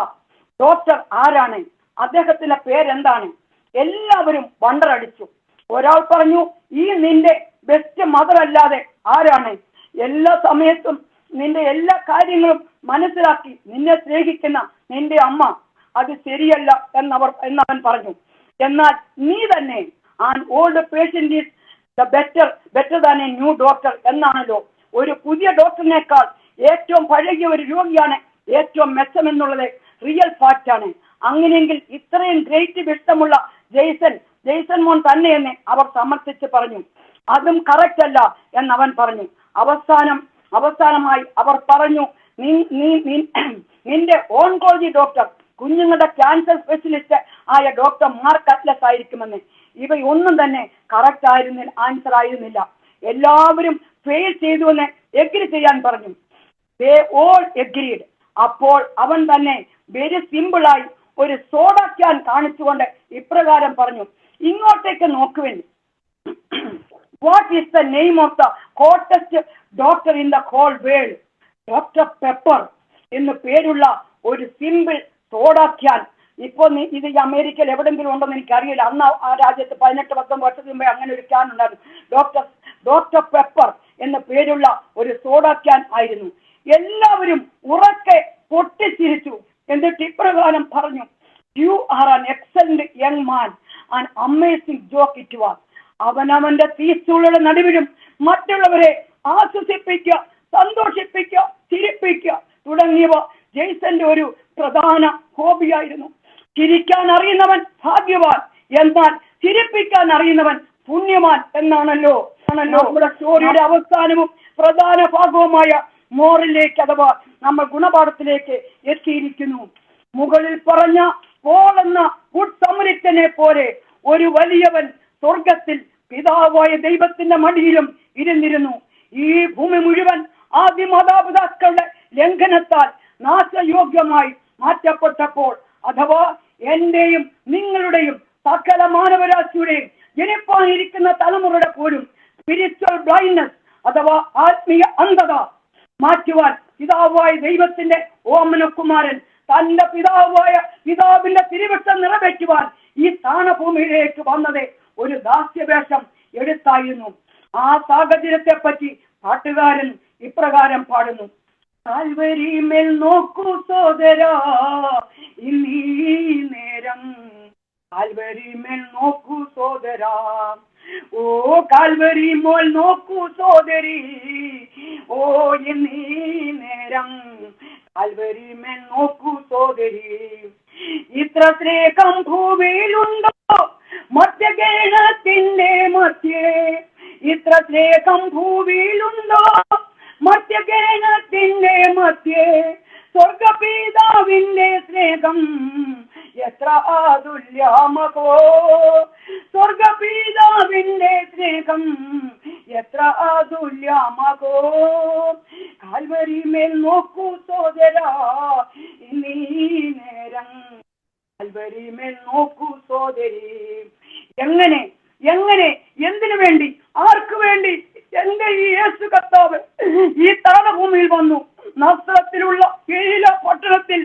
ഡോക്ടർ ആരാണ്? അദ്ദേഹത്തിന്റെ പേരെന്താണ്? എല്ലാവരും വണ്ടർ അടിച്ചു. ഒരാൾ പറഞ്ഞു, ഈ നിന്റെ ബെസ്റ്റ് മദർ അല്ലാതെ ആരാണ്? എല്ലാ സമയത്തും നിന്റെ എല്ലാ കാര്യങ്ങളും മനസ്സിലാക്കി നിന്നെ സ്നേഹിക്കുന്ന നിന്റെ അമ്മ. അത് ശരിയല്ല എന്നവൻ പറഞ്ഞു. എന്നാൽ നീ തന്നെ an old patient is the better than A new doctor എന്നാണല്ലോ. ഒരു പുതിയ ഡോക്ടറിനേക്കാൾ ഏറ്റവും പഴകിയ ഒരു രോഗിയാണ് ഏറ്റവും മെച്ചമെന്നുള്ളത് റിയൽ ഫാക്റ്റ് ആണ്. അങ്ങനെയെങ്കിൽ ഇത്രയും ഗ്രേറ്റ് വിഷ്ടമുള്ള ജെയ്സൺ മോൻ തന്നെയെന്ന് അവർ സമർത്ഥിച്ച് പറഞ്ഞു. അതും കറക്റ്റ് അല്ല എന്നവൻ പറഞ്ഞു. അവസാനമായി അവർ പറഞ്ഞു, നിന്റെ ഓൺകോളജി ഡോക്ടർ, കുഞ്ഞുങ്ങളുടെ ക്യാൻസർ സ്പെഷ്യലിസ്റ്റ് ആയ ഡോക്ടർ മാർക്ക് അറ്റ്ലസ് ആയിരിക്കുമെന്ന്. ഇവയൊന്നും തന്നെ കറക്റ്റ് ആൻസർ ആയിരുന്നില്ല. എല്ലാവരും ഫെയിൽ ചെയ്തു എന്ന് എഗ്രി ചെയ്യാൻ പറഞ്ഞു. They all agreed. അപ്പോൾ അവൻ തന്നെ വെരി സിമ്പിളായി ഒരു സോഡ ക്യാൻ കാണിച്ചുകൊണ്ട് ഇപ്രകാരം പറഞ്ഞു, ഇങ്ങോട്ടേക്ക് നോക്കുവിൻ. What is the name of the hottest doctor in the whole world? Doctor pepper എന്ന് പേരുള്ള ഒരു സിമ്പിൾ സോഡ ക്യാൻ. ഇപ്പൊ ഇത് അമേരിക്കയിൽ എവിടെങ്കിലും ഉണ്ടെന്ന് എനിക്കറിയില്ല. അന്ന് ആ രാജ്യത്ത് 18-19 വർഷത്തിന് മുമ്പേ അങ്ങനെ ഒരു ക്യാൻ ഉണ്ടായിരുന്നു. ഡോക്ടർ പെപ്പർ എന്ന പേരുള്ള ഒരു സോഡ ക്യാൻ ആയിരുന്നു. എല്ലാവരും ഉറക്കെ പൊട്ടിച്ചിരിച്ചു. എന്നിട്ട് ഇപ്രകാരം പറഞ്ഞു, you are an excellent young man, an amazing joke it was. അവനവന്റെ തീച്ചുള്ളുടെ നടുവിലും മറ്റുള്ളവരെ ആശ്വസിപ്പിക്കുക, സന്തോഷിപ്പിക്കുക, ചിരിപ്പിക്കുക തുടങ്ങിയവ ജെയ്സന്റെ ഒരു പ്രധാന ഹോബിയായിരുന്നു. ചിരിക്കാൻ അറിയുന്നവൻ ഭാഗ്യവാൻ, എന്നാൽ ചിരിപ്പിക്കാൻ അറിയുന്നവൻ പുണ്യവാൻ എന്നാണല്ലോ നമ്മുടെ സ്റ്റോറിയുടെ അവസാനവും പ്രധാന ഭാഗവുമായ മോറിലേക്ക് അഥവാ നമ്മൾ ഗുണപാഠത്തിലേക്ക് എത്തിയിരിക്കുന്നു. മുകളിൽ പറഞ്ഞ പോൾ എന്ന ഗുഡ് സമരിറ്റനെ പോലെ ഒരു വലിയവൻ സ്വർഗത്തിൽ പിതാവായ ദൈവത്തിന്റെ മടിയിലും ഇരുന്നിരുന്നു. ഈ ഭൂമി മുഴുവൻ ആദ്യ മാതാപിതാക്കളുടെ ലംഘനത്താൽ നാശയോഗ്യമായി മാറ്റപ്പെട്ടപ്പോൾ, അഥവാ എന്റെയും നിങ്ങളുടെയും സകല മാനവരാശിയുടെയും ജനിപ്പാനിരിക്കുന്ന തലമുറയുടെ പോലും സ്പിരിച്വൽ ബ്ലൈൻഡ്നെസ് അഥവാ ആത്മീയ അന്ധത മാറ്റുവാൻ പിതാവായ ദൈവത്തിന്റെ ഓമനകുമാരൻ തന്റെ പിതാവിന്റെ തിരുവിഷ്ടം നിറവേറ്റുവാൻ ഈ താണഭൂമിയിലേക്ക് വന്നത് ഒരു ദാസ്യവേഷം എടുത്തായിരുന്നു. ആ സാഹചര്യത്തെ പറ്റി പാട്ടുകാരൻ ഇപ്രകാരം പാടുന്നു: കാൽവരിമേൽ നോക്കൂ സോദരാ ഇന്നീ നേരം, കാൽവരിമേൽ നോക്കൂ സോദരാ, ഓ കാൽവരി മോൾ നോക്കൂ സോദരി, ഓ ഇന്നീ നേരം കാൽവരിമേൽ നോക്കൂ സോദരി. ഇത്ര സ്നേഹം ഭൂമിയിലുണ്ടോ മധ്യഗേഹത്തിന്റെ മധ്യേ, ഇത്ര സ്നേഹം ഭൂമിയിലുണ്ടോ മധ്യഗേഹത്തിന്റെ മധ്യേ, സ്വർഗപിതാവിന്റെ സ്നേഹം എത്ര അതുല്യമകോ, സ്വർഗപിതാവിന്റെ സ്നേഹം എത്ര അതുല്യമകോ. കാൽവരിമേൽ നോക്കൂ സോദരാ ഇന്നീ നേരം, കാൽവരിമേൽ നോക്കൂ സോദരി. എങ്ങനെ എങ്ങനെ എന്തിനു വേണ്ടി, ആർക്കു വേണ്ടി എന്റെ ഈ യേശു കർത്താവ് ഈ താണഭൂമിയിൽ വന്നു? നസ്രത്തിലുള്ള ഗലീല പട്ടണത്തിൽ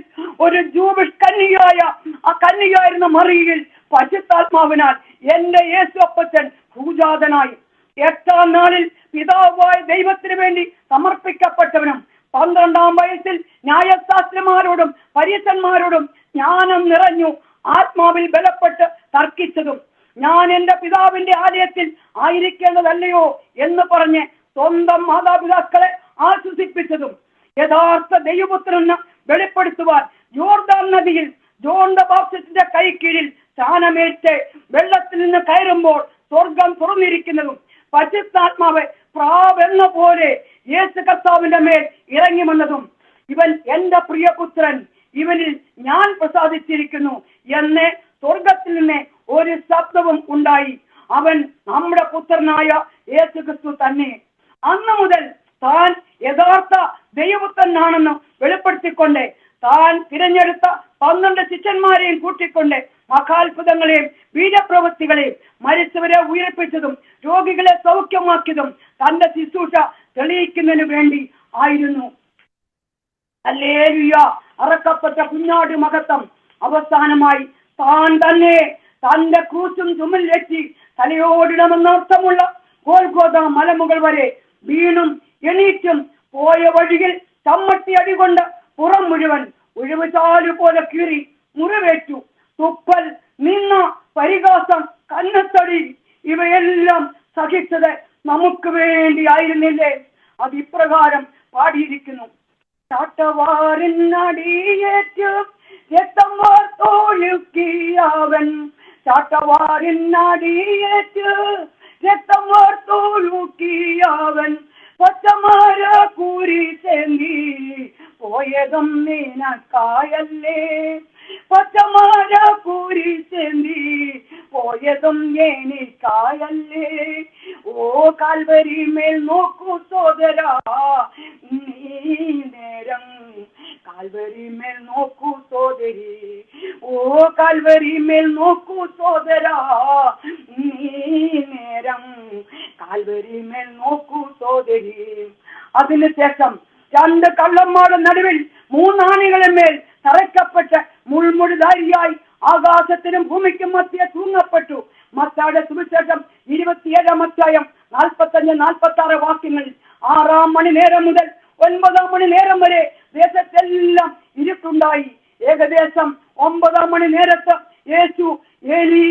ഒരു ജൂബിഷ് കന്യകയായിരുന്ന മറിയയിൽ പരിശുദ്ധാത്മാവിനാൽ എന്റെ യേശു അപ്പച്ചൻ ഭൂജാതനായി 8-ാം നാളിൽ പിതാവായ ദൈവത്തിന് വേണ്ടി സമർപ്പിക്കപ്പെട്ടവനും 12-ാം വയസ്സിൽ ന്യായശാസ്ത്രന്മാരോടും പരീശന്മാരോടും ജ്ഞാനം നിറഞ്ഞു ആത്മാവിൽ ബലപ്പെട്ട് തർക്കിച്ചതും, ഞാൻ എന്റെ പിതാവിന്റെ ആലയത്തിൽ ആയിരിക്കേണ്ടതല്ലയോ എന്ന് പറഞ്ഞ് സ്വന്തം മാതാപിതാക്കളെ ആശ്വസിപ്പിച്ചതും, യഥാർത്ഥ ദൈവപുത്രനെന്ന് വെളിപ്പെടുത്തുവാൻ യോർദാൻ നദിയിൽ ജോൺ ദ ബാപ്റ്റിസ്റ്റിന്റെ കൈക്കീഴിൽ സ്നാനമേറ്റ് വെള്ളത്തിൽ നിന്ന് കയറുമ്പോൾ സ്വർഗം തുറന്നിരിക്കുന്നതും, പരിശുദ്ധാത്മാവ് പ്രാവെന്ന പോലെ യേശു കർത്താവിന്റെ മേൽ ഇറങ്ങി വന്നതും, ഇവൻ എന്റെ പ്രിയപുത്രൻ, ഇവനിൽ ഞാൻ പ്രസാദിച്ചിരിക്കുന്നു എന്ന് സ്വർഗത്തിൽ നിന്ന് ഒരു ശബ്ദവും ഉണ്ടായി. അവൻ നമ്മുടെ പുത്രനായ യേശു ക്രിസ്തു തന്നെ. അന്ന് മുതൽ താൻ യഥാർത്ഥ ദൈവപുത്രനാണെന്ന് വെളിപ്പെടുത്തിക്കൊണ്ട് താൻ തിരഞ്ഞെടുത്ത 12 ശിഷ്യന്മാരെയും കൂട്ടിക്കൊണ്ട് മഹാത്ഭുതങ്ങളെയും വീര്യപ്രവൃത്തികളെയും മരിച്ചവരെ ഉയർപ്പിച്ചതും രോഗികളെ സൗഖ്യമാക്കിയതും തന്റെ ശുശ്രൂഷ തെളിയിക്കുന്നതിന് വേണ്ടി ആയിരുന്നു. ഹല്ലേലൂയ! അറക്കപ്പെട്ട കുഞ്ഞാട് മഹത്വം. അവസാനമായി താൻ തന്നെ തന്റെ ക്രൂശും ചുമലിലേറ്റി തലയോടിടമെന്നർത്ഥമുള്ള ഗോൽഗോഥ മലമുകൾ വരെ വീണും എണീറ്റും പോയ വഴിയിൽ ചമ്മട്ടി അടികൊണ്ട് പുറം മുഴുവൻ ഒഴിവുചാലു പോലെ കീറി മുറിവേറ്റു. തുപ്പൽ, നിന്ന, പരിഹാസം, കന്നത്തടി ഇവയെല്ലാം സഹിച്ചത് നമുക്ക് വേണ്ടിയായിരുന്നില്ലേ? അത് ഇപ്രകാരം പാടിയിരിക്കുന്നു: ചാട്ടവാറിനടിയേറ്റു രക്തം വാർത്തൊഴുക്കിയവൻ, ചാട്ടവാറിനടിയേറ്റു രക്തം വാർത്തൊഴുക്കിയവൻ, പച്ചമര കുരിശേന്തി പോയതും നിനക്കായല്ലേ, പച്ചമര കുരിശേന്തി പോയതും എനിക്കായല്ലേ. ഓ കാൽവരിമേൽ നോക്കൂ സോദരാ നീ നേരം, കാൽവരിമേൽ നോക്കൂ സോദരി, ഓ കാൽവരിമേൽ നോക്കൂ സോദരാ നീ നേരം, കാൽവരിമേൽ നോക്കൂ സോദരി. അതിനുശേഷം 2 കള്ളന്മാരുടെ നടുവിൽ 3 ആണികളുടെ മേൽ തറയ്ക്കപ്പെട്ട് മുൾമുടിധാരിയായി ആകാശത്തിനും ഭൂമിക്കും മധ്യേ തൂങ്ങപ്പെട്ടു. മത്തായിയുടെ സുവിശേഷം 27-ാം അധ്യായം 45-46 വാക്യങ്ങളിൽ 6-ാം മണി നേരം മുതൽ 9-ാം മണി നേരം വരെ ദേശത്തെല്ലാം ഇരുട്ടുണ്ടായി. ഏകദേശം 9-ാം മണി നേരത്ത് യേശു ഏലി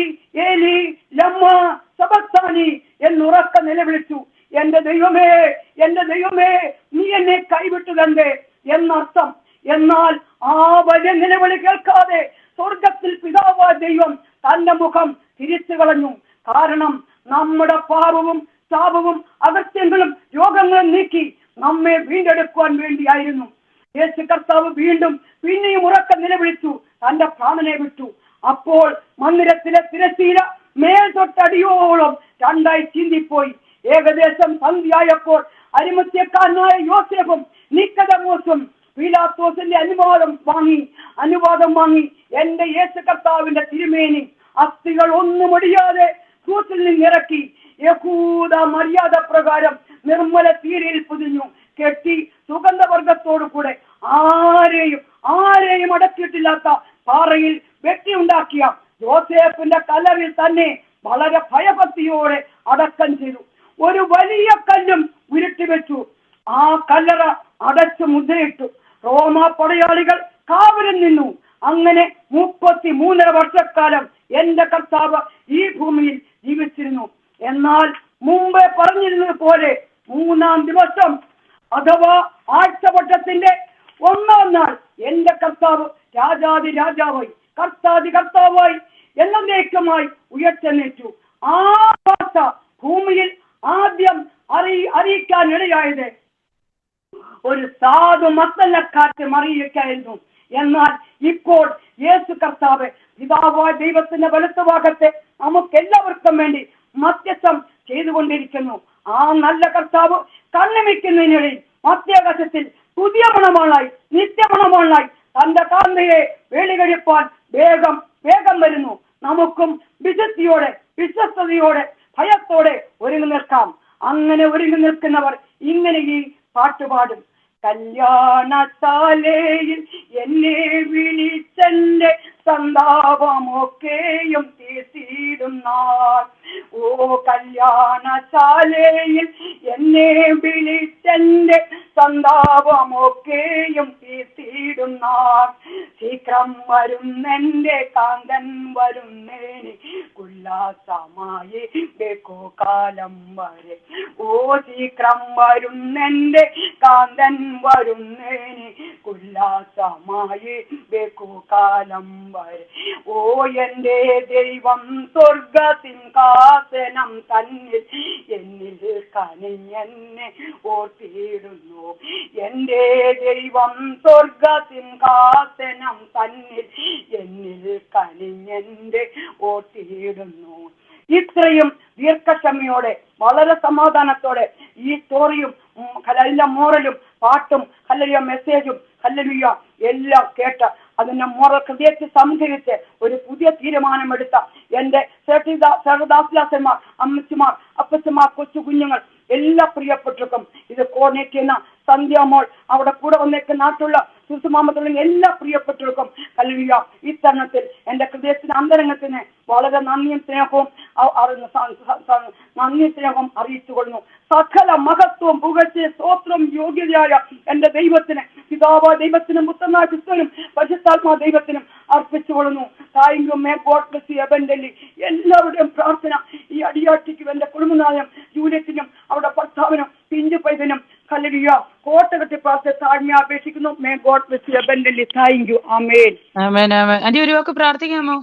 ഏലി ലമ്മ സബക്താനി എന്നുറക്ക നിലവിളിച്ചു, എന്റെ ദൈവമേ എന്റെ ദൈവമേ നീ എന്നെ കൈവിട്ടുതണ്ടേ എന്നർത്ഥം. എന്നാൽ ആ വലിയ നിലവിളി കേൾക്കാതെ സ്വർഗത്തിൽ പിതാവായ ദൈവം തന്റെ മുഖം തിരിച്ചു കളഞ്ഞു. കാരണം നമ്മുടെ പാപവും ശാപവും അകത്യങ്ങളും രോഗങ്ങളും നീക്കി നമ്മെ വീണ്ടെടുക്കുവാൻ വേണ്ടിയായിരുന്നു. യേശു കർത്താവ് വീണ്ടും പിന്നെയും ഉറക്കം നിലവിളിച്ചു, തന്റെ പ്രാണനെ വിട്ടു. അപ്പോൾ മന്ദിരത്തിലെ തിരശ്ശീല മേൽ തൊട്ടടിയോളം രണ്ടായി ചിന്തിപ്പോയി. ഏകദേശം സന്ധ്യയായപ്പോൾ അരിമത്യക്കാരനായ യോസേഫും നിക്കോദെമോസും പീലാത്തോസിന്റെ അനുവാദം വാങ്ങി എന്റെ യേശു കർത്താവിന്റെ തിരുമേനി അസ്ഥികൾ ഒന്നും ഒടിയാതെ ക്രൂസിൽ നിന്നിറക്കി യഹൂദ മര്യാദ പ്രകാരം നിർമ്മല തീരയിൽ പൊതിഞ്ഞു കെട്ടി സുഗന്ധവർഗത്തോടു കൂടെ ആരെയും അടക്കിയിട്ടില്ലാത്ത പാറയിൽ വെട്ടിയുണ്ടാക്കിയ യോസേഫിന്റെ കല്ലറിൽ തന്നെ വളരെ ഭയഭക്തിയോടെ അടക്കം ചെയ്തു. ഒരു വലിയ കല്ലും ഉരുട്ടി വെച്ചു. ആ കല്ലറ അടച്ചു മുദ്രയിട്ടു. റോമ പടയാളികൾ കാവലിൽ നിന്നു. അങ്ങനെ 33 വർഷക്കാലം എന്റെ കർത്താവ് ഈ ഭൂമിയിൽ ജീവിച്ചിരുന്നു. എന്നാൽ മുമ്പേ പറഞ്ഞിരുന്നത് പോലെ 3-ാം ദിവസം അഥവാ ആഴ്ചവട്ടത്തിന്റെ 1-ാം നാൾ എന്റെ കർത്താവ് രാജാതി രാജാവായി കർത്താതി കർത്താവായി എന്നേക്കുമായി ഉയർത്തെന്നേറ്റു. ആ വാർത്ത ഭൂമിയിൽ ആദ്യം അറിയിക്കാനിടയായത് ഒരു സാധു മത്തല്ലക്കാറ്റ് മറിയിക്കായിരുന്നു. എന്നാൽ ഇപ്പോൾ യേശു കർത്താവ് പിതാവായ ദൈവത്തിന്റെ വലത്തുഭാഗത്തെ നമുക്കെല്ലാവർക്കും വേണ്ടി മധ്യസ്ഥം ചെയ്തുകൊണ്ടിരിക്കുന്നു. ആ നല്ല കർത്താവ് കണ്ണുമിക്കുന്നതിനിടയിൽ മധ്യാകാശത്തിൽ പുതിയ മണവാളായി നിത്യമണവാളായി തന്റെ കാന്തയെ വേളികഴിപ്പാൻ വേഗം വരുന്നു. നമുക്കും വിശുദ്ധിയോടെ വിശ്വസ്തയോടെ ഭയത്തോടെ ഒരുങ്ങി നിൽക്കാം. അങ്ങനെ ഒരുങ്ങി നിൽക്കുന്നവർ ഇങ്ങനെ ഈ പാട്ടുപാടും. കല്യാണശാലയിൽ എന്നെ വിളിച്ചെന്റെ സന്താപമൊക്കെയും തീർത്തിടുന്നാൾ. ഓ കല്യാണശാലയിൽ എന്നെ വിളിച്ചെന്റെ സന്താപമൊക്കെയും തീർത്തിടുന്നാൾ. ശീഘ്രം വരുന്നെന്റെ കാന്തൻ വരുന്നേനെ ഉല്ലാസമായി കാലം വരെ. ഓ ശീഘ്രം വരുന്നെന്റെ കാന്തൻ വരുന്നേനെ ഉല്ലാസമായി കാലം വരെ. ഓ എന്റെ ദൈവം സ്വർഗസിംഹാസനം തന്നിൽ എന്നിൽ കനിഞ്ഞെന്നെ ഓർത്തിടുന്നു. എന്റെ ദൈവം സ്വർഗസിംഹാസനം തന്നിൽ എന്നിൽ കനിഞ്ഞെന്റെ ഓർത്തിടുന്നു. ഇത്രയും ദീർഘക്ഷമയോടെ വളരെ സമാധാനത്തോടെ ഈ സ്റ്റോറിയും അതിന്റെ മോറലും പാട്ടും ഹല്ലേലൂയ മെസ്സേജും ഹല്ലേലൂയ എല്ലാം കേട്ട് അതിന്റെ മോറൽ ഹൃദയത്തിൽ സംഗ്രഹിച്ച് ഒരു പുതിയ തീരുമാനമെടുത്ത എന്റെ സഹദാസിലാസന്മാർ, അമ്മച്ചിമാർ, അപ്പച്ചമാർ, കൊച്ചു കുഞ്ഞുങ്ങൾ എല്ലാ പ്രിയപ്പെട്ടവർക്കും ഇത് കോർഡിനേറ്റ് ചെയ്യുന്ന സന്ധ്യാമോൾ, അവിടെ കൂടെ വന്നേക്ക് നാട്ടുള്ള സുസുമാമത്തുള്ള എല്ലാ പ്രിയപ്പെട്ടവർക്കും ഹല്ലേലൂയ ഈ തരുണത്തിൽ എന്റെ ഹൃദയത്തിന്റെ അന്തരംഗത്തിന് വളരെ നന്ദിയും സ്നേഹവും അറിയിച്ചുകൊള്ളുന്നു. സകല മഹത്വവും പുകഴ്ചയും സ്തോത്രവും യോഗ്യതയായ എന്റെ ദൈവത്തിന്, പിതാവായ ദൈവത്തിനും പുത്രനായ ക്രിസ്തുവിനും പരിശുദ്ധാത്മാ ദൈവത്തിനും അർപ്പിച്ചുകൊള്ളുന്നു. എല്ലാവരുടെയും പ്രാർത്ഥന ഈ അടിയാട്ടിക്കും എന്റെ കുടുംബനാഥനും ജൂലിയത്തിനും അവരുടെ ഭർത്താവിനും പിഞ്ചു പൈതനും ഹല്ലേലൂയ കോട്ടകെട്ടി പ്രാർത്ഥന താഴ്മ അപേക്ഷിക്കുന്നു. May God bless you abundantly. Thank you. ആമേൻ. ആന്റി ഒരു വാക്ക് പ്രാർത്ഥിക്കാമോ?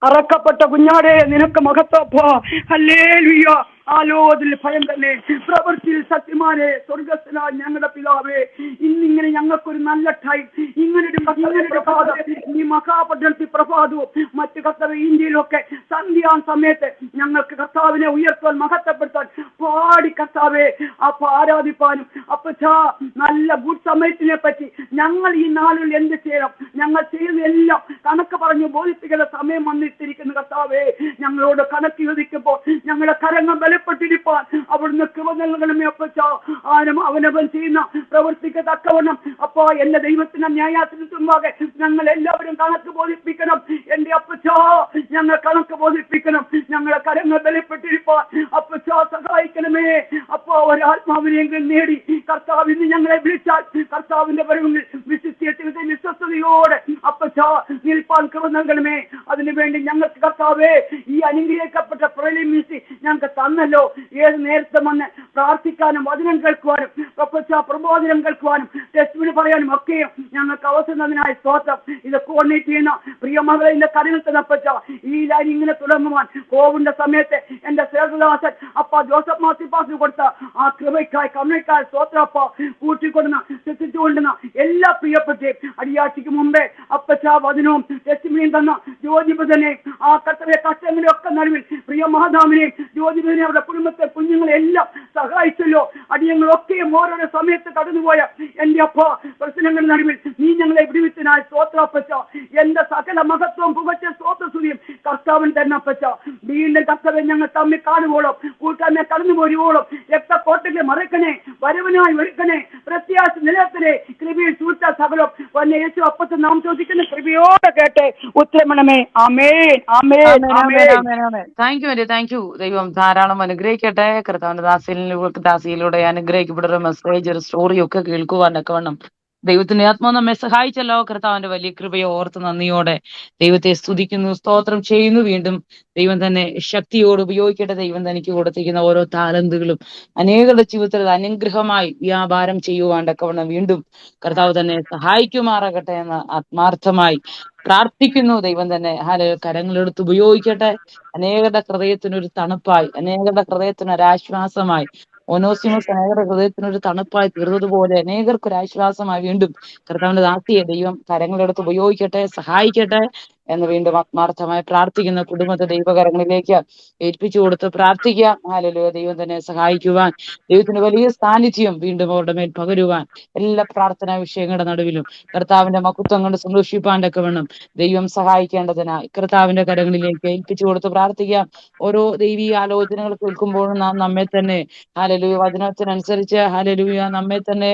അറക്കപ്പെട്ട കുഞ്ഞാടെ നിനക്ക് മഹത്വ. ഹല്ലേലൂയ. ആലോചന ഭയം തന്നെ പ്രവൃത്തിയിൽ സത്യമാനെ സ്വർഗസ്ഥനായ ഞങ്ങളുടെ പിതാവേ, ഇന്നിങ്ങനെ ഞങ്ങൾക്കൊരു നല്ല ടൈം, ഇങ്ങനൊരു പ്രഭാതം, ഈ മഹാപട്ടണത്തിൽ പ്രഭാതവും മറ്റു കർത്താവ് ഇന്ത്യയിലൊക്കെ സന്ധ്യാ സമയത്ത് ഞങ്ങൾക്ക് കർത്താവിനെ ഉയർത്താൻ മഹത്വപ്പെടുത്താൻ പാടി കർത്താവെ ആരാധിപ്പാനും അപ്പച്ചാ നല്ല ഗുഡ് സമയത്തിനെ പറ്റി ഞങ്ങൾ ഈ നാളിൽ എന്ത് ചെയ്യണം, ഞങ്ങൾ ചെയ്യുന്നതെല്ലാം കണക്ക് പറഞ്ഞു ബോധിപ്പിക്കുന്ന സമയം വന്നിട്ടിരിക്കുന്ന കർത്താവേ, ഞങ്ങളോട് കണക്ക് ചോദിക്കുമ്പോൾ ഞങ്ങളുടെ കരങ്ങൾ ബലപ്പെട്ടിരിപ്പാൻ അവിടുന്ന് കൃപ നൽകണമേ അപ്പച്ചാ. അവനവൻ ചെയ്യുന്ന പ്രവൃത്തിക്ക് തക്കവണ്ണം അപ്പോ എന്റെ ദൈവത്തിന്റെ ന്യായാസനത്തിന് മുമ്പാകെ ഞങ്ങൾ എല്ലാവരും കണക്ക് ബോധിപ്പിക്കണം. എന്റെ അപ്പച്ചാ ഞങ്ങൾ കണക്ക് ബോധിപ്പിക്കണം. ഞങ്ങളെ കരങ്ങൾ ബലപ്പെട്ടിരിപ്പാൻ അപ്പച്ചാ സഹായിക്കണമേ. അപ്പോ ഒരാത്മാവിനെങ്കിലും നേടി കർത്താവിന് ഞങ്ങളെ വിളിച്ചാൽ കർത്താവിന്റെ വരവിൽ വിശ്വസ്തയോടെ അപ്പച്ചാ നിൽപ്പാൻ കൃപ നൽകണമേ. അതിനുവേണ്ടി ഞങ്ങൾക്ക് കർത്താവേ ഈ അനുഗ്രഹിക്കപ്പെട്ട പ്രലമിച്ച് ഞങ്ങൾക്ക് തന്നല്ലോ. ഏത് നേരത്തെ വന്ന് പ്രാർത്ഥിക്കാനും വചനം കേൾക്കുവാനും പ്രബോധനം കേൾക്കുവാനും ടെസ്റ്റിന് പറയാനും ഒക്കെയും ഞങ്ങൾക്ക് അവസരത്തിനായി സ്തോത്രം. ഇത് കോർഡിനേറ്റ് ചെയ്യുന്ന പ്രിയമകളെ കരങ്ങൾ തന്നപ്പച്ച ഈ ലൈൻ ഇങ്ങനെ തുടങ്ങുവാൻ കോവിഡിന്റെ സമയത്ത് എന്റെ സേവദാസൻ അപ്പ ജോസഫ് മാസിപ്പാസിന് കൊടുത്ത ആ കൃപയ്ക്കായി കരുണയ്ക്കായി സ്തോത്രപ്പ കൂട്ടിക്കൊണ്ടുന്ന ശ്രദ്ധിച്ചുകൊണ്ടുന്ന എല്ലാ പ്രിയപ്പെട്ടെയും അടിയാഴ്ചയ്ക്ക് മുമ്പേ അപ്പച്ച വചനവും ടെസ്റ്റിമണിയും തന്ന ജ്യോതിപതനെ ആ കർത്തവ്യ കഷ്ടങ്ങളെ ഒക്കെ നടുവിൽ പ്രിയ മഹാദാമിനെയും ജ്യോതിപതിനെ അവരുടെ കുടുംബത്തെ കുഞ്ഞുങ്ങളെ എല്ലാം സഹായിച്ചല്ലോ. അടിയങ്ങളൊക്കെയും ഓരോരോ സമയത്ത് കടന്നുപോയ എന്റെ അപ്പ പ്രശ്നങ്ങളുടെ നടുവിൽ നീ ഞങ്ങളെ വിടുവിച്ചനായി സ്തോത്രപ്പച്ച. എന്റെ സകല മഹത്വവും പുകച്ച സ്തോത്രസ്തുതിയും കർത്താവൻ തന്നെ അപ്പച്ച. വീണ്ടും കർത്തവ്യം ഞങ്ങൾ തമ്മിൽ കാണുവോളും കൂട്ടായ്മ കടന്നു പോരുവോളും രക്തക്കോട്ടകളെ മറക്കണേ, വരവനായി ഒരുക്കണേ, പ്രത്യാശ നിലത്തിലെ കൃപയിൽ സൂച്ച സകലം വന്നെ യേശു അപ്പത്തെ നാം ചോദിക്കുന്ന കൃപയോടെ കേട്ടെ ഉത്തരമണമേ. ആമേൻ ആമേൻ ആമേൻ. Thank you. ദൈവം ധാരാളം അനുഗ്രഹിക്കട്ടെ. കർത്താവിന്റെ ദാസിയിലൂടെ അനുഗ്രഹിക്കപ്പെട്ട ഒരു മെസ്സേജ്, ഒരു സ്റ്റോറി ഒക്കെ കേൾക്കുവാനൊക്കെ വേണം ദൈവത്തിന്റെ ആത്മാവ് നമ്മെ സഹായിച്ചല്ലോ. കർത്താവിന്റെ വലിയ കൃപയെ ഓർത്ത് നന്ദിയോടെ ദൈവത്തെ സ്തുതിക്കുന്നു, സ്തോത്രം ചെയ്യുന്നു. വീണ്ടും ദൈവം തന്നെ ശക്തിയോട് ഉപയോഗിക്കട്ടെ. ദൈവം തനിക്ക് കൊടുത്തിരിക്കുന്ന ഓരോ താലന്തുകളും അനേകരുടെ ജീവിതത്തിൽ അനുഗ്രഹമായി വ്യാപാരം ചെയ്യുവാണ്ടൊക്കെ വേണം വീണ്ടും കർത്താവ് തന്നെ സഹായിക്കുമാറാകട്ടെ എന്ന് ആത്മാർത്ഥമായി പ്രാർത്ഥിക്കുന്നു. ദൈവം തന്നെ കരങ്ങളെടുത്ത് ഉപയോഗിക്കട്ടെ. അനേകരുടെ ഹൃദയത്തിനൊരു തണുപ്പായി, അനേകരുടെ ഹൃദയത്തിനൊരാശ്വാസമായി, ഒനോസിമോസ് അനേകരുടെ ഹൃദയത്തിനൊരു തണുപ്പായി തീർന്നതുപോലെ അനേകർക്കൊരു ആശ്വാസമായി വീണ്ടും കർത്താവിന്റെ ദാസിയെ ദൈവം കരങ്ങളെടുത്ത് ഉപയോഗിക്കട്ടെ, സഹായിക്കട്ടെ എന്ന് വീണ്ടും ആത്മാർത്ഥമായി പ്രാർത്ഥിക്കുന്ന കുടുംബത്തെ ദൈവകരങ്ങളിലേക്ക് ഏൽപ്പിച്ചു കൊടുത്ത് പ്രാർത്ഥിക്കാം. ഹല്ലേലൂയ. ദൈവം തന്നെ സഹായിക്കുവാൻ, ദൈവത്തിന്റെ വലിയ സാന്നിധ്യം വീണ്ടും അവരുടെ മേൽ പകരുവാൻ, എല്ലാ പ്രാർത്ഥനാ വിഷയങ്ങളുടെ നടുവിലും കർത്താവിന്റെ മഹത്വം കൊണ്ട് സന്തോഷിപ്പാണ്ടൊക്കെ വേണം ദൈവം സഹായിക്കേണ്ടതിനായി കർത്താവിന്റെ കരങ്ങളിലേക്ക് ഏൽപ്പിച്ചു കൊടുത്ത് പ്രാർത്ഥിക്കാം. ഓരോ ദൈവീയ ആലോചനകൾ കേൾക്കുമ്പോഴും നാം നമ്മെ തന്നെ ഹല്ലേലൂയ വചനത്തിനനുസരിച്ച് ഹല്ലേലൂയ നമ്മെ തന്നെ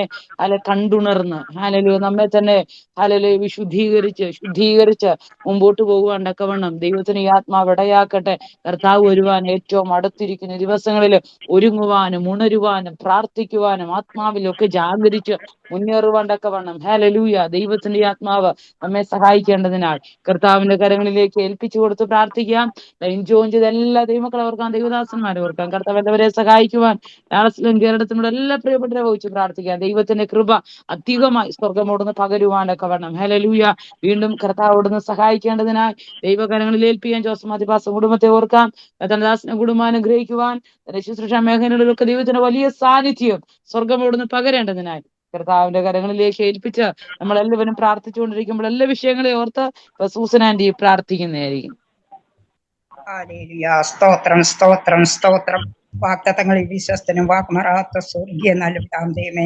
കണ്ടുണർന്ന് ഹല്ലേലൂയ നമ്മെ തന്നെ ഹല്ലേലൂയ ശുദ്ധീകരിച്ച് മുമ്പോട്ട് പോകുവാണ്ടൊക്കെ വേണം ദൈവത്തിന് ഈ ആത്മാവ് ഇടയാക്കട്ടെ. കർത്താവ് വരുവാൻ ഏറ്റവും അടുത്തിരിക്കുന്ന ദിവസങ്ങളിൽ ഒരുങ്ങുവാനും ഉണരുവാനും പ്രാർത്ഥിക്കുവാനും ആത്മാവിലൊക്കെ ജാഗരിച്ച് മുന്നേറുവാണ്ടൊക്കെ വേണം. ഹല്ലേലൂയ. ദൈവത്തിന്റെ ആത്മാവ് നമ്മെ സഹായിക്കേണ്ടതിനാൽ കർത്താവിന്റെ കരങ്ങളിലേക്ക് ഏൽപ്പിച്ചു കൊടുത്ത് പ്രാർത്ഥിക്കാം. ജോയിൻ ചെയ്ത എല്ലാ ദൈവമക്കളെ ഓർക്കാം, ദൈവദാസന്മാരെ ഓർക്കാം. കർത്താവ് എല്ലാവരെ സഹായിക്കുവാൻ കേരളത്തിലൂടെ എല്ലാ പ്രിയപ്പെട്ടവരെ വഹിച്ച് പ്രാർത്ഥിക്കാം. ദൈവത്തിന്റെ കൃപ അധികമായി സ്വർഗമോടുന്ന് പകരുവാനൊക്കെ വേണം. ഹല്ലേലൂയ. വീണ്ടും കർത്താവോടുന്ന് സഹായിക്കേണ്ടതിനായി ദൈവകരങ്ങളിൽ ഏൽപ്പിക്കാൻ ജോസഫ് മാതിപാസ കുടുംബത്തെ ഓർക്കാം. ദാസിനെ കുടുംബം അനുഗ്രഹിക്കുവാൻ ശുശ്രൂഷ മേഖലകളിലൊക്കെ ദൈവത്തിന്റെ വലിയ സാന്നിധ്യം സ്വർഗമോടുന്ന് പകരേണ്ടതിനായി കർത്താവിന്റെ കരങ്ങളിലേക്ക് ഏൽപ്പിച്ച് നമ്മളെല്ലാവരും പ്രാർത്ഥിച്ചുകൊണ്ടിരിക്കുമ്പോൾ എല്ലാ വിഷയങ്ങളെ ഓർത്ത് സൂസൻ ആന്റി പ്രാർത്ഥിക്കുന്നതായിരിക്കും. സ്തോത്രം സ്തോത്രം സ്തോത്രം. വാഗ്ദത്തങ്ങളിൽ വിശ്വസ്തനും വാക്കുമാറാത്ത സ്വർഗീയ നല്ല ദൈവമേ,